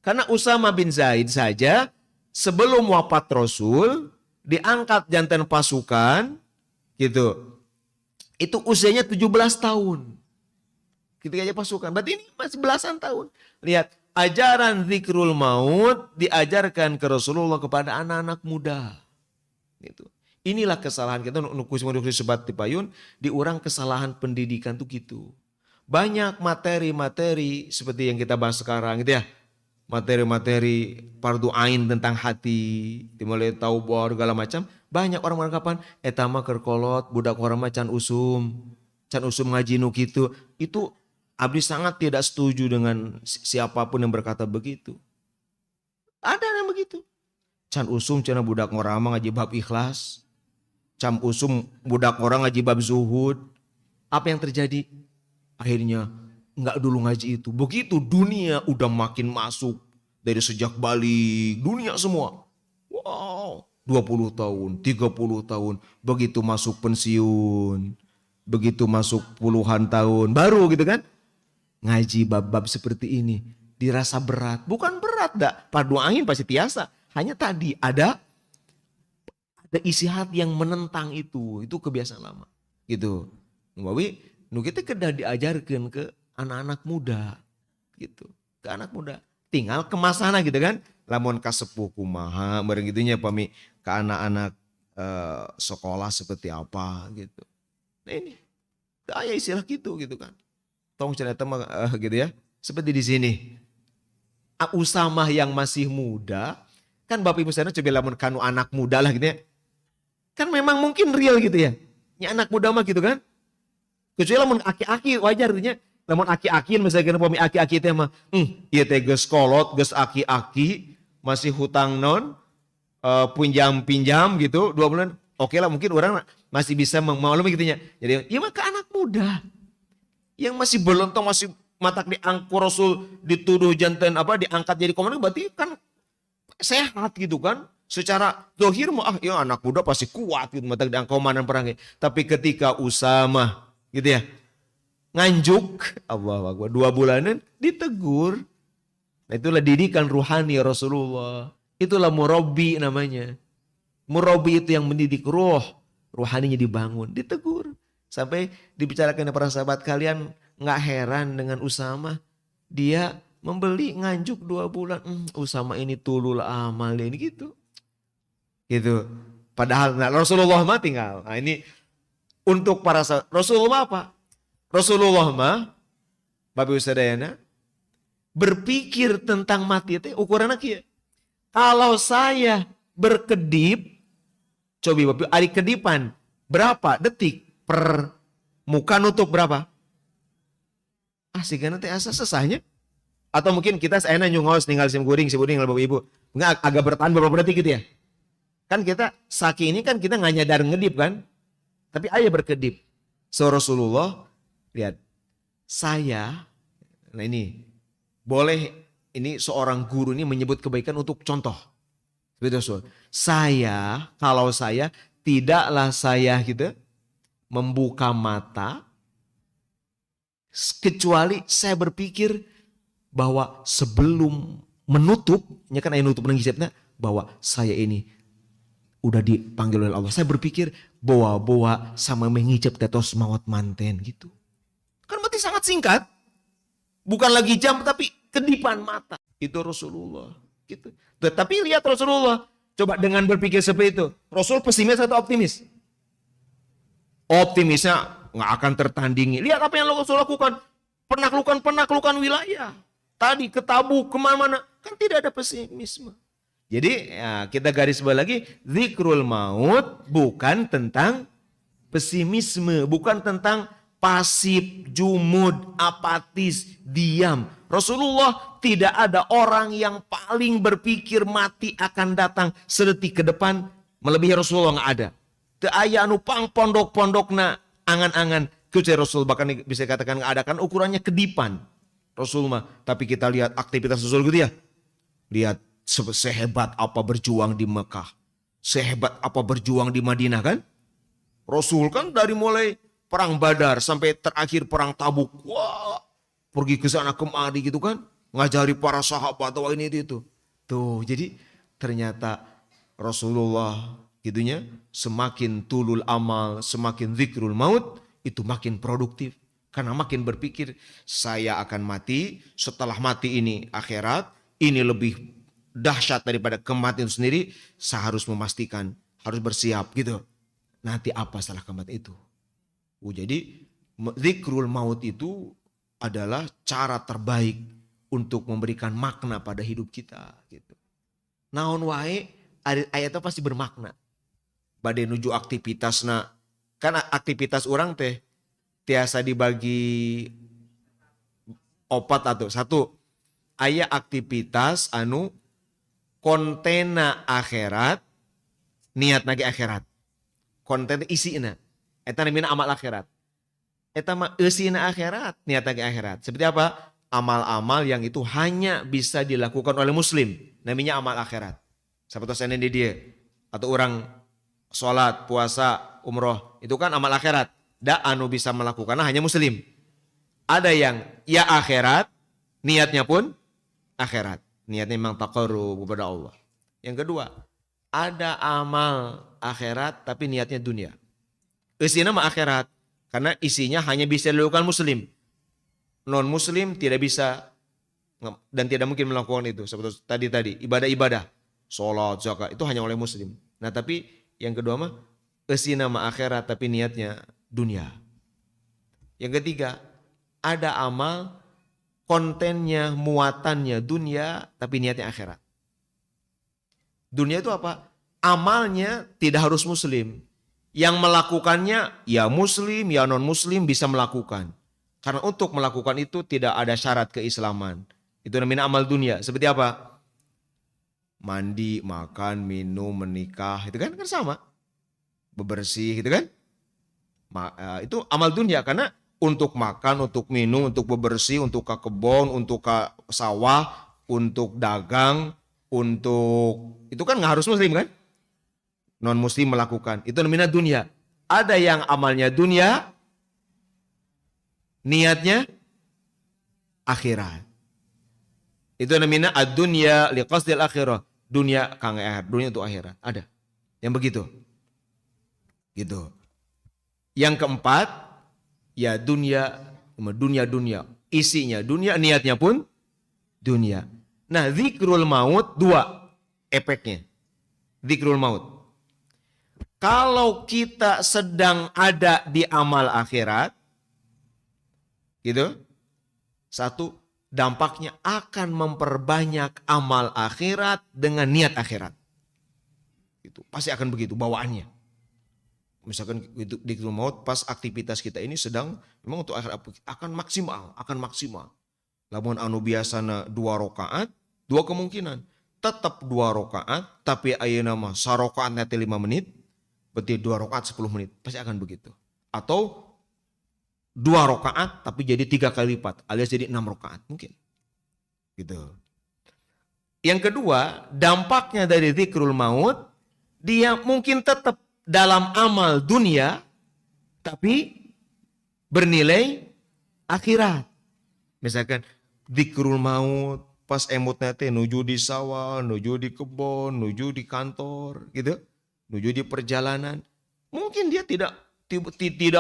Karena Usama bin Zaid saja sebelum wafat Rasul diangkat jantan pasukan gitu. Itu usianya 17 tahun. Ketika aja pasukan, berarti ini masih belasan tahun. Lihat, ajaran zikrul maut diajarkan ke Rasulullah kepada anak-anak muda. Gitu. Inilah kesalahan kita untuk sebat tipayun, diurang kesalahan pendidikan tuh gitu. Banyak materi-materi seperti yang kita bahas sekarang gitu ya. Materi-materi fardu ain tentang hati, dimulai taubat segala macam. Banyak orang beranggapan eta mah keur kolot, budak orang mah can usum ngaji nu kitu. Itu abdi sangat tidak setuju dengan siapapun yang berkata begitu. Ada yang begitu. Can usum cenah budak orang mah ngaji bab ikhlas. Can usum budak orang ngaji bab zuhud. Apa yang terjadi? Akhirnya enggak dulu ngaji itu. Begitu dunia udah makin masuk dari sejak balik dunia semua. Wow, 20 tahun, 30 tahun, begitu masuk pensiun, begitu masuk puluhan tahun baru gitu kan. Ngaji bab-bab seperti ini dirasa berat. Bukan berat dak. Fardu ain pasti biasa. Hanya tadi ada isi hati yang menentang itu. Itu kebiasaan lama. Gitu. Nubawi nu kita kedah diajarkan ke anak-anak muda. Gitu. Ke anak muda. Tinggal kemasana gitu kan. Lamun kasepuh kumaha bareng gitunya pami ke anak-anak sekolah seperti apa gitu. Nah ini. Aya istilah gitu kan. Tong cerita gitu ya. Seperti di sini. Usamah yang masih muda. Kan Bapak Ibu sana coba lamun kanu anak muda lah gitu ya. Kan memang mungkin real gitu ya. Ya anak muda mah gitu kan. Kecuali lamun aki-aki wajar gitu ya. Lamun aki-aki misalnya pami aki-aki teh mah. Ieu teh geus kolot, geus aki-aki. Masih hutang non. Pinjam-pinjam gitu. 2 bulan. Oke lah mungkin orang masih bisa memaklumi gitu ya. Jadi ya mah ke anak muda. Yang masih belontong, masih matak diangkur Rasul dituduh jantan diangkat jadi komandan, berarti kan sehat gitu kan. Secara zahir mah ya anak muda pasti kuat gitu matak diangkat komandan perang. Tapi ketika Usama gitu ya nganjuk, Allahu Akbar, 2 bulanan ditegur. Nah, itulah didikan ruhani Rasulullah. Itulah murabbi namanya. Murabbi itu yang mendidik ruhaninya dibangun, ditegur. Sampai dibicarakan para sahabat, kalian gak heran dengan Usama. Dia membeli nganjuk 2 bulan. Usama ini tulul amal ini gitu. Gitu. Padahal Rasulullah mah tinggal. Nah ini untuk para sahabat. Rasulullah apa? Rasulullah mah Bapak Ibu sadayana berpikir tentang mati itu ukuran kieu. Kalau saya berkedip, coba Bapak ari kedipan berapa detik? Per muka nutup berapa? Sigana teh asa sesahnya. Atau mungkin kita seena nyungos tinggal sim guring Bapak Ibu. Enggak agak bertahan beberapa detik gitu ya. Kan kita saki ini kan kita nggak nyadar ngedip kan. Tapi ayah berkedip. So Rasulullah lihat. Saya nah ini boleh ini seorang guru ini menyebut kebaikan untuk contoh. Betul. Kalau saya tidaklah saya gitu membuka mata kecuali saya berpikir bahwa sebelum menutup, ya kan nutup nang bahwa saya ini udah dipanggil oleh Allah. Saya berpikir bawa-bawa sama mengicap tetos mawat manten gitu. Kan berarti sangat singkat. Bukan lagi jam tapi kedipan mata. Itu Rasulullah. Gitu. Tapi lihat Rasulullah. Coba dengan berpikir seperti itu. Rasul pesimis atau optimis? Optimisnya nggak akan tertandingi. Lihat apa yang Rasul lakukan. Penaklukan wilayah. Tadi ke Tabuk, kemana-mana. Kan tidak ada pesimisme. Jadi ya, kita garis bawah lagi. Zikrul maut bukan tentang pesimisme. Bukan tentang pasif, jumud, apatis, diam. Rasulullah tidak ada orang yang paling berpikir mati akan datang sedetik ke depan. Melebihi Rasulullah nggak ada. Teu aya anu pang pondok-pondokna angan-angan. Kucai Rasul bahkan bisa dikatakan nggak ada. Kan ukurannya kedipan. Rasul mah. Tapi kita lihat aktivitas Rasul gitu ya. Lihat sehebat apa berjuang di Mekah. Sehebat apa berjuang di Madinah kan. Rasul kan dari mulai perang Badar sampai terakhir perang Tabuk. Wah, pergi ke sana kemari gitu kan. Ngajari para sahabat atau ini itu. Tuh, jadi ternyata Rasulullah gitunya semakin tulul amal, semakin zikrul maut, itu makin produktif. Karena makin berpikir saya akan mati, setelah mati ini akhirat, ini lebih dahsyat daripada kematian itu sendiri, saya harus memastikan, harus bersiap gitu. Nanti apa setelah kematian itu? Jadi zikrul maut itu adalah cara terbaik untuk memberikan makna pada hidup kita. Gitu. Naon wae ayatnya pasti bermakna. Bade nuju aktivitasna. Kan aktivitas orang teh tiasa dibagi opat atau satu. Aya aktivitas anu kontena akhirat, niat nage akhirat. Konten isina. Eta namina amal akhirat. Eta mah eusina akhirat, niat nage akhirat. Seperti apa? Amal-amal yang itu hanya bisa dilakukan oleh muslim. Namanya amal akhirat. Seperti saya di dia. Atau orang sholat, puasa, umroh. Itu kan amal akhirat. Da anu bisa melakukannya hanya muslim. Ada yang ya akhirat, niatnya pun akhirat. Niatnya memang taqarrub kepada Allah. Yang kedua, ada amal akhirat tapi niatnya dunia. Isinya mah akhirat. Karena isinya hanya bisa dilakukan muslim. Non muslim tidak bisa dan tidak mungkin melakukan itu. Seperti tadi ibadah-ibadah. Sholat, zakat itu hanya oleh muslim. Nah tapi yang kedua mah isinya mah akhirat tapi niatnya dunia. Yang ketiga, ada amal kontennya, muatannya dunia, tapi niatnya akhirat. Dunia itu apa? Amalnya tidak harus muslim. Yang melakukannya ya muslim, ya non-muslim bisa melakukan. Karena untuk melakukan itu tidak ada syarat keislaman. Itu namanya amal dunia. Seperti apa? Mandi, makan, minum, menikah. Itu kan sama. Bebersih gitu kan. Itu amal dunia karena untuk makan, untuk minum, untuk bebersih, untuk ke kebun, untuk ke sawah, untuk dagang, untuk itu kan nggak harus muslim kan? Non muslim melakukan. Itu namanya dunia. Ada yang amalnya dunia, niatnya akhirat. Itu namanya ad-dunya liqasdil akhirah. Dunia kang akhirat, dunia untuk akhirat. Ada yang begitu. Gitu. Yang keempat, ya dunia. Isinya dunia, niatnya pun dunia. Nah, zikrul maut dua efeknya. Zikrul maut. Kalau kita sedang ada di amal akhirat, gitu, satu, dampaknya akan memperbanyak amal akhirat dengan niat akhirat. Gitu. Pasti akan begitu bawaannya. Misalkan itu zikrul maut pas aktivitas kita ini sedang memang untuk akhirat akan maksimal. Lamun anu biasana 2 rakaat, 2 kemungkinan. Tetap 2 rakaat, tapi ayeuna mah sarakaatna teh 5 menit, berarti 2 rakaat 10 menit. Pasti akan begitu. Atau 2 rakaat tapi jadi 3 kali lipat, alias jadi 6 rakaat mungkin. Gitu. Yang kedua, dampaknya dari zikrul maut, dia mungkin tetap dalam amal dunia, tapi bernilai akhirat. Misalkan zikrul maut, pas emutnya teh nuju di sawah, nuju di kebun, nuju di kantor, gitu, nuju di perjalanan. Mungkin dia tidak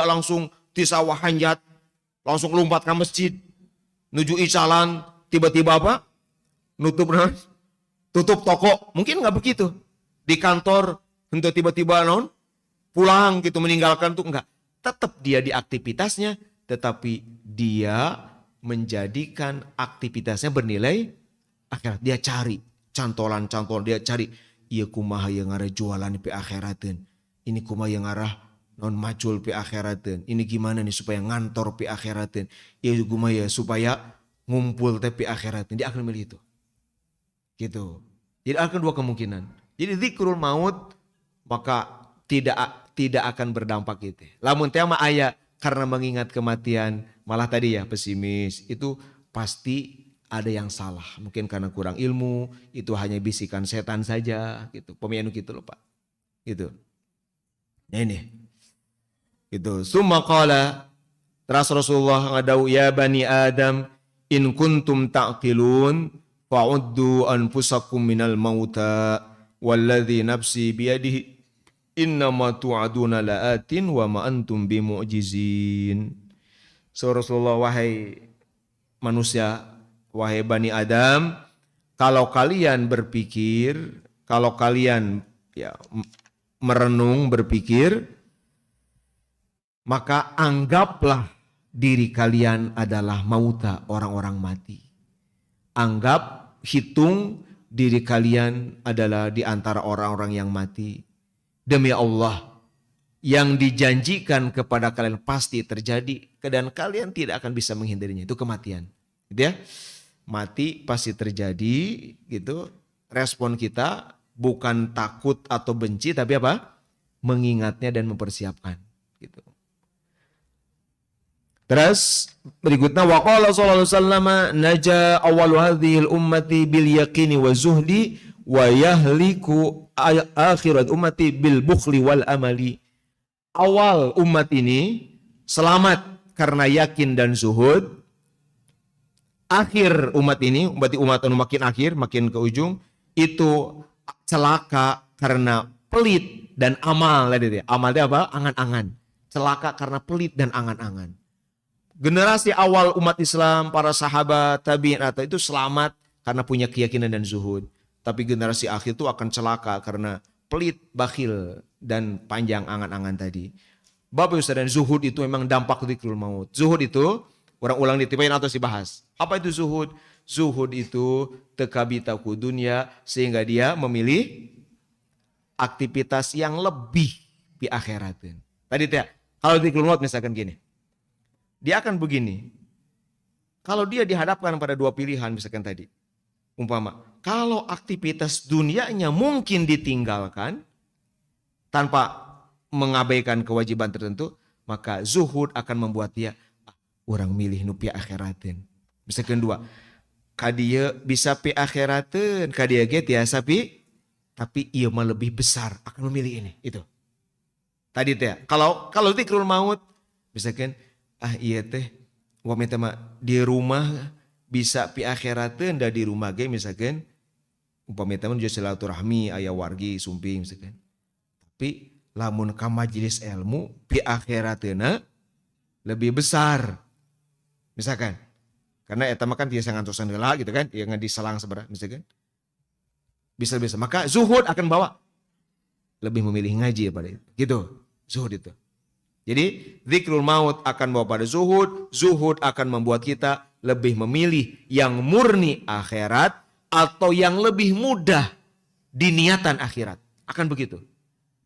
langsung di sawah hanjat, langsung lompat ke masjid, nuju jalan, tiba-tiba apa? Tutup toko. Mungkin nggak begitu. Di kantor, untuk tiba-tiba pulang gitu, meninggalkan tuh enggak. Tetap dia di aktivitasnya, tetapi dia menjadikan aktivitasnya bernilai akhirat. Dia cari cantolan-cantolan, dia cari iya kumaha yang arah jualan di akhiratin. Ini kumaha yang arah non macul pi akhiratin. Ini gimana nih supaya ngantor pi akhiratin. Iya kumaha ya supaya ngumpul tapi akhiratin. Dia akan milih itu. Gitu. Jadi akan dua kemungkinan. Jadi zikrul maut maka tidak akan berdampak itu. Lamun teh mah aya karena mengingat kematian, malah tadi ya pesimis, itu pasti ada yang salah. Mungkin karena kurang ilmu, itu hanya bisikan setan saja gitu. Pemianu gitu loh Pak. Gitu. Nah ini. Gitu. Summa qala, terus Rasulullah ngadau ya bani Adam in kuntum ta'qilun fa'uddu anfusakum minal mauta walladzi nafsi biyadihi innama tu'aduna la'atin wa ma antum bimu'jizin. So Rasulullah, wahai manusia, wahai Bani Adam, kalau kalian berpikir, kalau kalian ya merenung berpikir, maka anggaplah diri kalian adalah mauta, orang-orang mati. Anggap, hitung diri kalian adalah di antara orang-orang yang mati. Demi Allah, yang dijanjikan kepada kalian pasti terjadi dan kalian tidak akan bisa menghindarinya, itu kematian. Gitu ya. Mati pasti terjadi gitu. Respon kita bukan takut atau benci tapi apa? Mengingatnya dan mempersiapkan gitu. Terus berikutnya waqala sallallahu alaihi wasallam naja awwalu hadhil ummati bil yaqini wa zuhdi wa yahliku akhirat ummati bil bukhli wal amali. Awal umat ini selamat karena yakin dan zuhud. Akhir umat ini, berarti umat makin akhir, makin ke ujung, itu celaka karena pelit dan amal. Amal itu apa? Angan-angan. Celaka karena pelit dan angan-angan. Generasi awal umat Islam, para sahabat, tabi'in, itu selamat karena punya keyakinan dan zuhud. Tapi generasi akhir itu akan celaka karena pelit, bakhil, dan panjang angan-angan tadi. Bapak Ustaz, dan zuhud itu memang dampak dzikrul maut. Zuhud itu, orang ulang ditipain atau dibahas. Apa itu zuhud? Zuhud itu tekabitaku dunia, sehingga dia memilih aktivitas yang lebih di akhiratin. Tadi kalau dzikrul maut misalkan gini. Dia akan begini. Kalau dia dihadapkan pada dua pilihan misalkan tadi. Umpama, kalau aktivitas dunianya mungkin ditinggalkan tanpa mengabaikan kewajiban tertentu, maka zuhud akan membuat dia orang milih nu pi akhiratin. Misalkan dua, kadia bisa pi akhiratin, kadia ge tiasa pi, tapi ia mah lebih besar akan memilih ini. Itu. Tadi teh, kalau dzikrul maut misalkan iya teh wameta mah di rumah bisa pi akhirateun da di rumah ge misalkan umpama eta mah silaturahmi aya wargi sumping misalkan. Tapi lamun ka majelis ilmu pi akhirateuna lebih besar. Misalkan karena eta mah kan tiasa ngantosan heula gitu kan, yang diselang sabaraha misalkan. Bisa. Maka zuhud akan bawa lebih memilih ngaji pada itu. Gitu. Zuhud itu. Jadi dzikrul maut akan bawa pada zuhud, zuhud akan membuat kita lebih memilih yang murni akhirat atau yang lebih mudah di niatan akhirat. Akan begitu.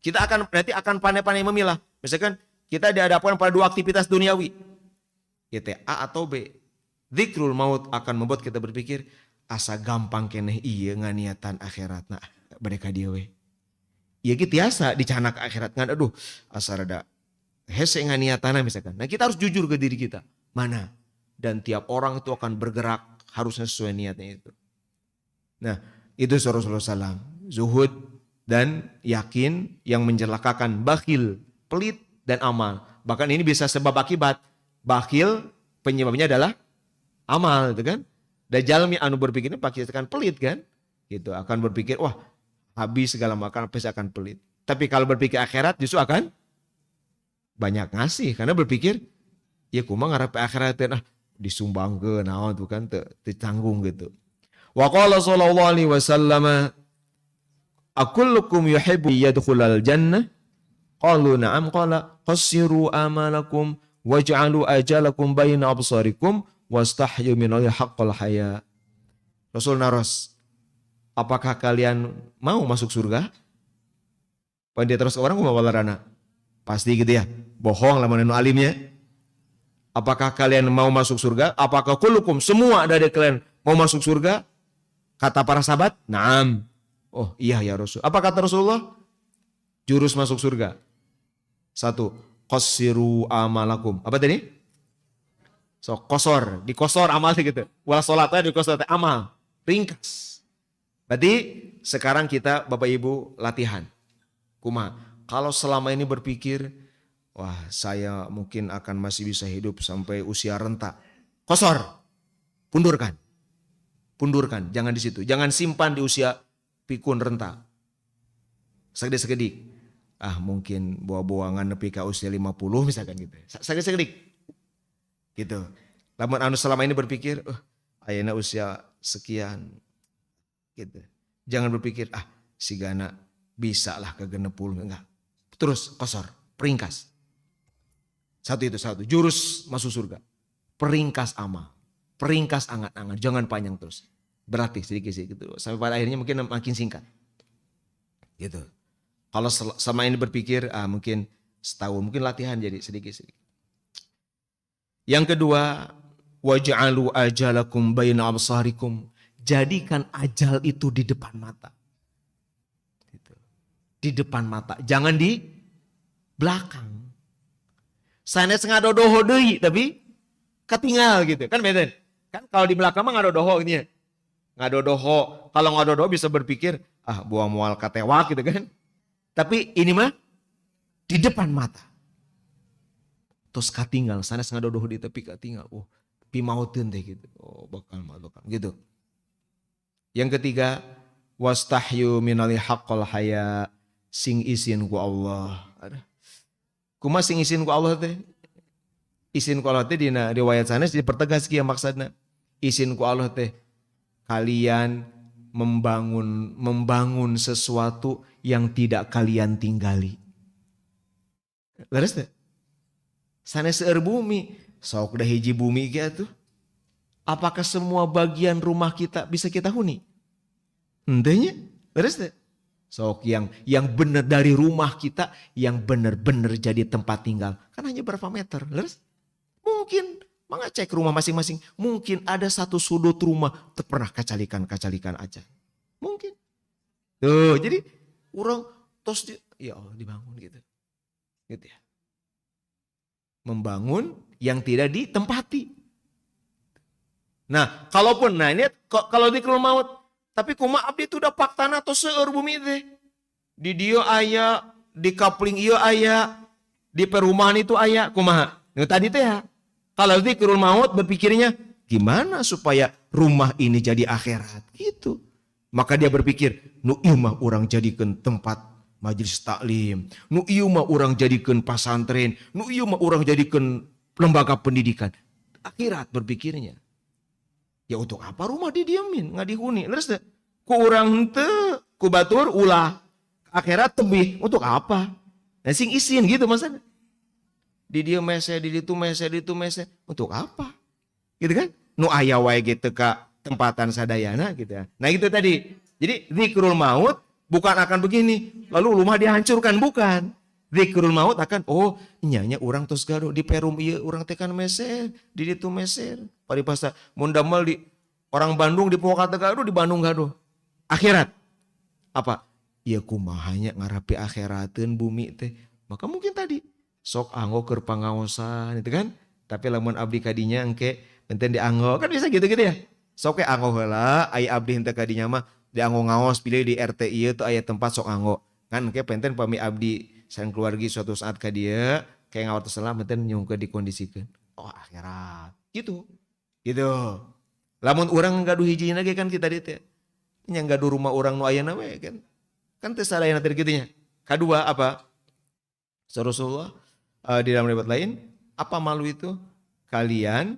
Kita berarti akan pandai-pandai memilah. Misalkan kita dihadapkan pada dua aktivitas duniawi. Kita A atau B. Dzikrul maut akan membuat kita berpikir asa gampang keneh iya nganiatan akhirat. Nah, mereka dia we. Iya gitu tiasa dicanak akhirat ngan aduh asa rada hese nganiatana misalkan. Nah kita harus jujur ke diri kita. Mana? Dan tiap orang itu akan bergerak harusnya sesuai niatnya itu. Nah itu Rasulullah SAW. Zuhud dan yakin yang menjelakakan bakhil, pelit dan amal. Bahkan ini bisa sebab akibat. Bakhil penyebabnya adalah amal itu kan. Dan jalmi anu berpikirnya pasti akan pelit kan? Gitu, akan berpikir wah habis segala makan pasti akan pelit. Tapi kalau berpikir akhirat justru akan banyak ngasih karena berpikir ya kumaha ngarep akhirat nah disumbangkeun naon tuh kan ditanggung gitu. Wa qala sallallahu alaihi wasallam akullukum yuhibbu yadkhulal jannah qalu na'am qala qassiru amalakum waj'alu ajalakum baina absarikum wastahyu minal haqqal haya. Rasul naros, apakah kalian mau masuk surga? Dia terus orang kumaha walarana? Pasti gitu ya. Bohong lah menenu alimnya. Apakah kalian mau masuk surga? Apakah kullukum semua dari kalian mau masuk surga? Kata para sahabat, "Naam." Oh, iya ya Rasul. Apa kata Rasulullah? Jurus masuk surga. 1, qassiru amalakum. Apa tadi? So, dikosor amal gitu. Wala salatnya dikosor amal. Ringkas. Berarti sekarang kita Bapak Ibu latihan. Kumaha? Kalau selama ini berpikir, wah saya mungkin akan masih bisa hidup sampai usia renta. Kosor. Pundurkan. Pundurkan. Jangan di situ. Jangan simpan di usia pikun renta. Segedik-segedik. Mungkin buah-buahan nepi ka usia 50 misalkan gitu. Segedik-segedik. Gitu. Lamun anu selama ini berpikir, ayeuna usia sekian. Gitu. Jangan berpikir, sigana bisa lah ke 60. Enggak. Terus kosor. Peringkas. Satu. Jurus masuk surga. Peringkas amal. Peringkas angan-angan. Jangan panjang terus. Berarti sedikit-sedikit gitu. Sampai pada akhirnya mungkin makin singkat. Gitu. Kalau sama ini berpikir mungkin setahun. Mungkin latihan jadi sedikit-sedikit. Yang kedua. Waj'alu ajalakum baina absarikum. Jadikan ajal itu di depan mata. Gitu. Di depan mata. Jangan di belakang. Sanes ngadodoho deui tapi ketinggal gitu. Kan beda. Kan kalau di belakang mah ngadodoho ini ya. Ngadodoho. Kalau ngadodoho bisa berpikir, buang mual katewak gitu kan. Tapi ini mah di depan mata. Terus katinggal. Sanes ngadodoho di tepi katinggal. Pi mauteun teh gitu. Bakal gitu. Yang ketiga, wastahyu minali haqqal haya. Sing izin ku Allah. Kumaha sing izin ku Allah teh? Izin ku Allah teh dina riwayat sanes dipertegas kieu maksudna. Izin ku Allah teh kalian membangun sesuatu yang tidak kalian tinggali. Leres teh? Sanes seueur bumi, sok da hiji bumi ge atuh. Apakah semua bagian rumah kita bisa kita huni? Henteu nya. Leres teh? Sok yang benar dari rumah kita yang benar-benar jadi tempat tinggal. Kan hanya berapa meter. Leres? Mungkin mengecek rumah masing-masing. Mungkin ada satu sudut rumah pernah kacalikan aja. Mungkin. Tuh, jadi orang tos ya Allah dibangun gitu. Gitu ya. Membangun yang tidak ditempati. Nah, kalaupun ini kalau di Krul Maut, tapi kumaha abdi itu udah paktana atau seueur bumi teh. Di dieu aya, di kapling ieu aya, di perumahan itu aya, kumaha? Nah, tadi teh ya. Kalau Dzikrul Maut berpikirnya gimana supaya rumah ini jadi akhirat gitu. Maka dia berpikir, nu ieu mah urang jadikeun tempat majelis taklim, nu ieu mah urang jadikeun pasantren, nu ieu mah urang jadikeun lembaga pendidikan. Akhirat berpikirnya. Ya untuk apa rumah didiemin, nggak dihuni. Leres teh? Ku urang henteu, ku batur ulah. Akhirat tebih, untuk apa? Nah sing isin gitu maksudnya. Di dia mese, di ditu mese, untuk apa? Gitu kan? Nu aya wae gitu ka tempatan sadayana gitu ya. Nah itu tadi. Jadi Dzikrul Maut bukan akan begini, lalu rumah dihancurkan, bukan. Dzikrul Maut akan nyanya urang tos gado di perum ieu urang tekan meser, di ditu meser. Paripasa mun damel di orang Bandung di Purwakarta gado, di Bandung gado. Akhirat. Apa? Ya kumahanya ngarapi akhirateun bumi teh. Maka mungkin tadi sok anggo keur pangaosan itu kan. Tapi lamun abdi kadinya engke enten dianggo kan bisa gitu-gitu ya. Sok ke anggo heula aya abdi henteu kadinya mah dianggo ngaos pilih di RT ieu tuh aya tempat sok anggo. Kan engke penten pami abdi sareng keluargi suatu saat ka dieu kayak ngawartos salam enten nyungkeun dikondisikeun. Akhirat. Gitu. Gitu. Lamun orang gaduh hiji lagi kan kita dieu teh. Nya gaduh rumah orang nu ayeuna we kan. Kan teu sadayana teh kitu nya. Kedua apa? Rasulullah di dalam riwayat lain, apa malu itu? Kalian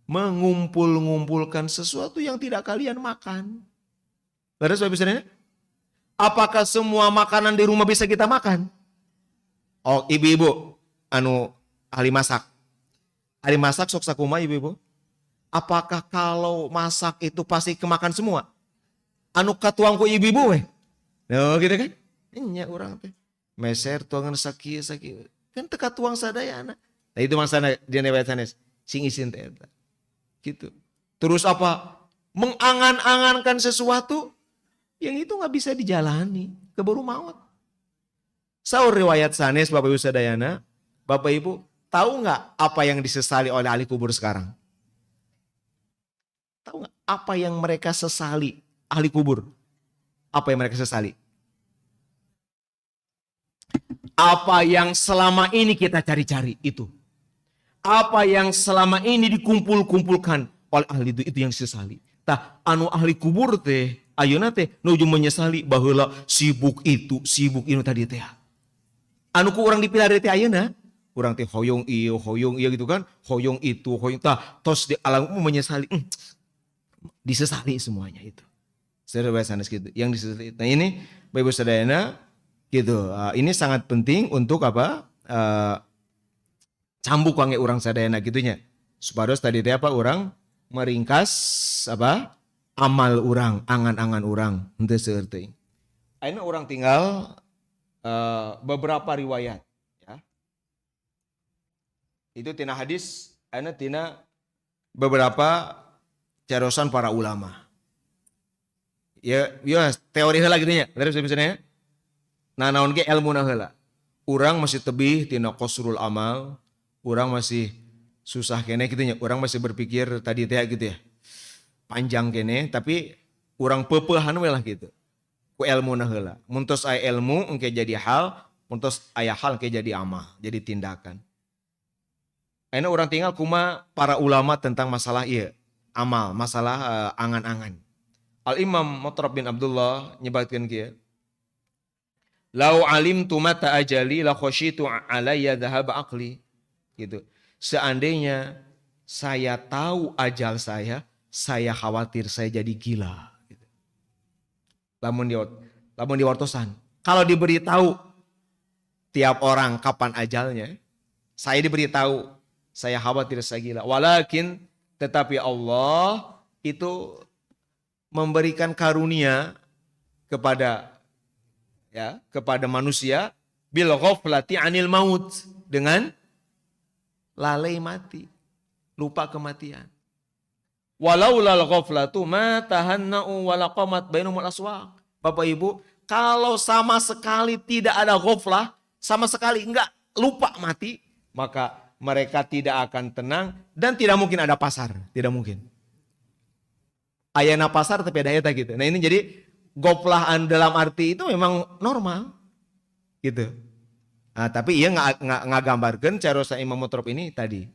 mengumpul-ngumpulkan sesuatu yang tidak kalian makan. Terus misalnya, apakah semua makanan di rumah bisa kita makan? Oh, ibu-ibu anu ahli masak. Ahli masak sok sakumaha ibu-ibu? Apakah kalau masak itu pasti kemakan semua? Anu katuang ku ibu-ibu weh. No, gitu kan? Nya urang teh. Meser tuangan sakieu. Kan teka tuang sadayana. Nah itu maksana dia riwayat sanes. Sing isin teh eta. Gitu. Terus apa? Mengangan-angankan sesuatu yang itu nggak bisa dijalani, keburu maut. Saur riwayat sanes Bapak Ibu sadayana, Bapak Ibu tahu nggak apa yang disesali oleh ahli kubur sekarang? Tahu nggak apa yang mereka sesali ahli kubur? Apa yang mereka sesali? Apa yang selama ini kita cari-cari itu? Apa yang selama ini dikumpul-kumpulkan oleh ahli itu yang sesali. Tah anu ahli kubur teh ayeuna teh nuju menyesali baheula sibuk itu tadi teh. Anu ku urang dipilari teh ayeuna, urang teh hoyong ieu gitu kan, hoyong itu, hoyong tah tos di alam menyesali. Disesali semuanya itu. Saudara sanes gitu, yang disesali. Nah ini Bapak Ibu sadayana gitu. Ini sangat penting untuk apa? Cambuk wange urang sadayana gitunya. Supados tadi teh apa urang meringkas apa? Amal urang, angan-angan urang henteu seueur teuing. Ayeuna urang tinggal beberapa riwayat ya. Itu tina hadis, ayeuna tina beberapa carosan para ulama. Ya teori heula gitu nya. Terus misalnya nah naon ge ilmuna heula. Urang masih tebih tina qasrul amal, urang masih susah kene gitu nya. Urang masih berpikir tadi teh gitu ya. Panjang kene tapi urang peupeuhan we lah gitu. Ku ilmuna heula. Mun tos aya ilmu engke jadi hal, mun tos aya hal engke jadi amal, jadi tindakan. Ayeuna urang tinggal kuma para ulama tentang masalah ieu, amal, masalah angan-angan. Al-Imam Mutrab bin Abdullah nyebatkeun kieu. Lau alimtu mata ajali la khasyitu alayya dhahab aqli. Gitu. Seandainya saya tahu ajal saya khawatir saya jadi gila. Gitu. Lamun diwartosan. Kalau diberitahu tiap orang kapan ajalnya, saya diberitahu saya khawatir saya gila. Walakin tetapi Allah itu memberikan karunia kepada manusia bil ghaflati anil maut, dengan lalai mati, lupa kematian. Walaulal ghaflatu ma tahanna'u wala qamat bainumul aswaq. Bapak Ibu, kalau sama sekali tidak ada ghaflah, sama sekali enggak lupa mati, maka mereka tidak akan tenang dan tidak mungkin ada pasar, tidak mungkin. Ayana pasar tapi ada eta gitu. Nah ini jadi goflahan dalam arti itu memang normal gitu. Nah, tapi ia nggak gambarkan carosa Imam Mutrab ini tadi.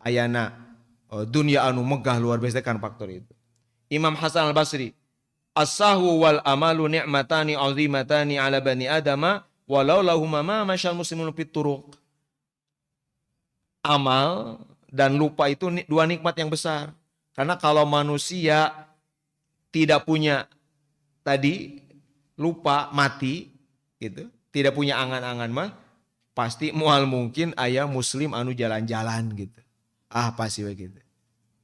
Ayana dunia anu megah luar biasa kan faktor itu. Imam Hasan Al-Basri, as-sahwu wal amalu ni'matani azimatani ala bani adama walau lahuma ma masyal muslimun fit turuq. Amal dan lupa itu dua nikmat yang besar. Karena kalau manusia tidak punya tadi lupa mati gitu, tidak punya angan-angan mah pasti mual mungkin aya muslim anu jalan-jalan gitu. Pasti begitu.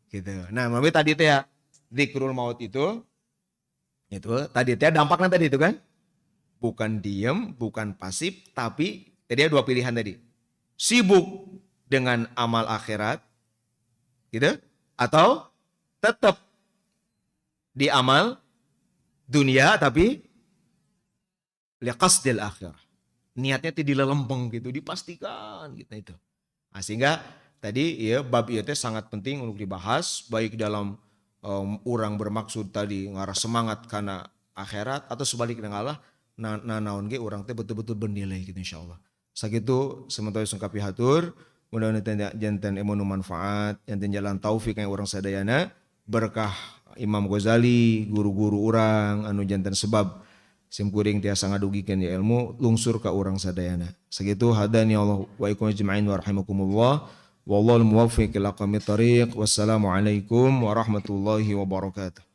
Gitu. Nah, mami tadi teh ya dzikrul maut itu tadi teh dampaknya tadi itu kan bukan diem, bukan pasif, tapi tadi ada dua pilihan tadi. Sibuk dengan amal akhirat gitu atau tetap di amal dunia tapi liqasdil akhirah. Niatnya itu dilelempeng gitu, dipastikan gitu itu. Nah, sehingga tadi ya bab ieu teh sangat penting untuk dibahas baik dalam orang bermaksud tadi ngarah semangat karena akhirat atau sebaliknya Allah naon ge urang teh betul-betul bernilai gitu insyaallah. Sakitu sementara sungkapi hatur mudah-mudahan janten ilmu manfaat, janten jalan taufik yang orang sadayana berkah Imam Ghazali, guru-guru orang anu jantan sebab simkuring tiasa ngadugikeun ya ilmu lungsur ka urang sadayana. Sakitu hadani Allah wa ikum ajma'in wa rahimakumullah. Wallahu muwaffiq ila aqwamit thariq. Wassalamualaikum warahmatullahi wabarakatuh.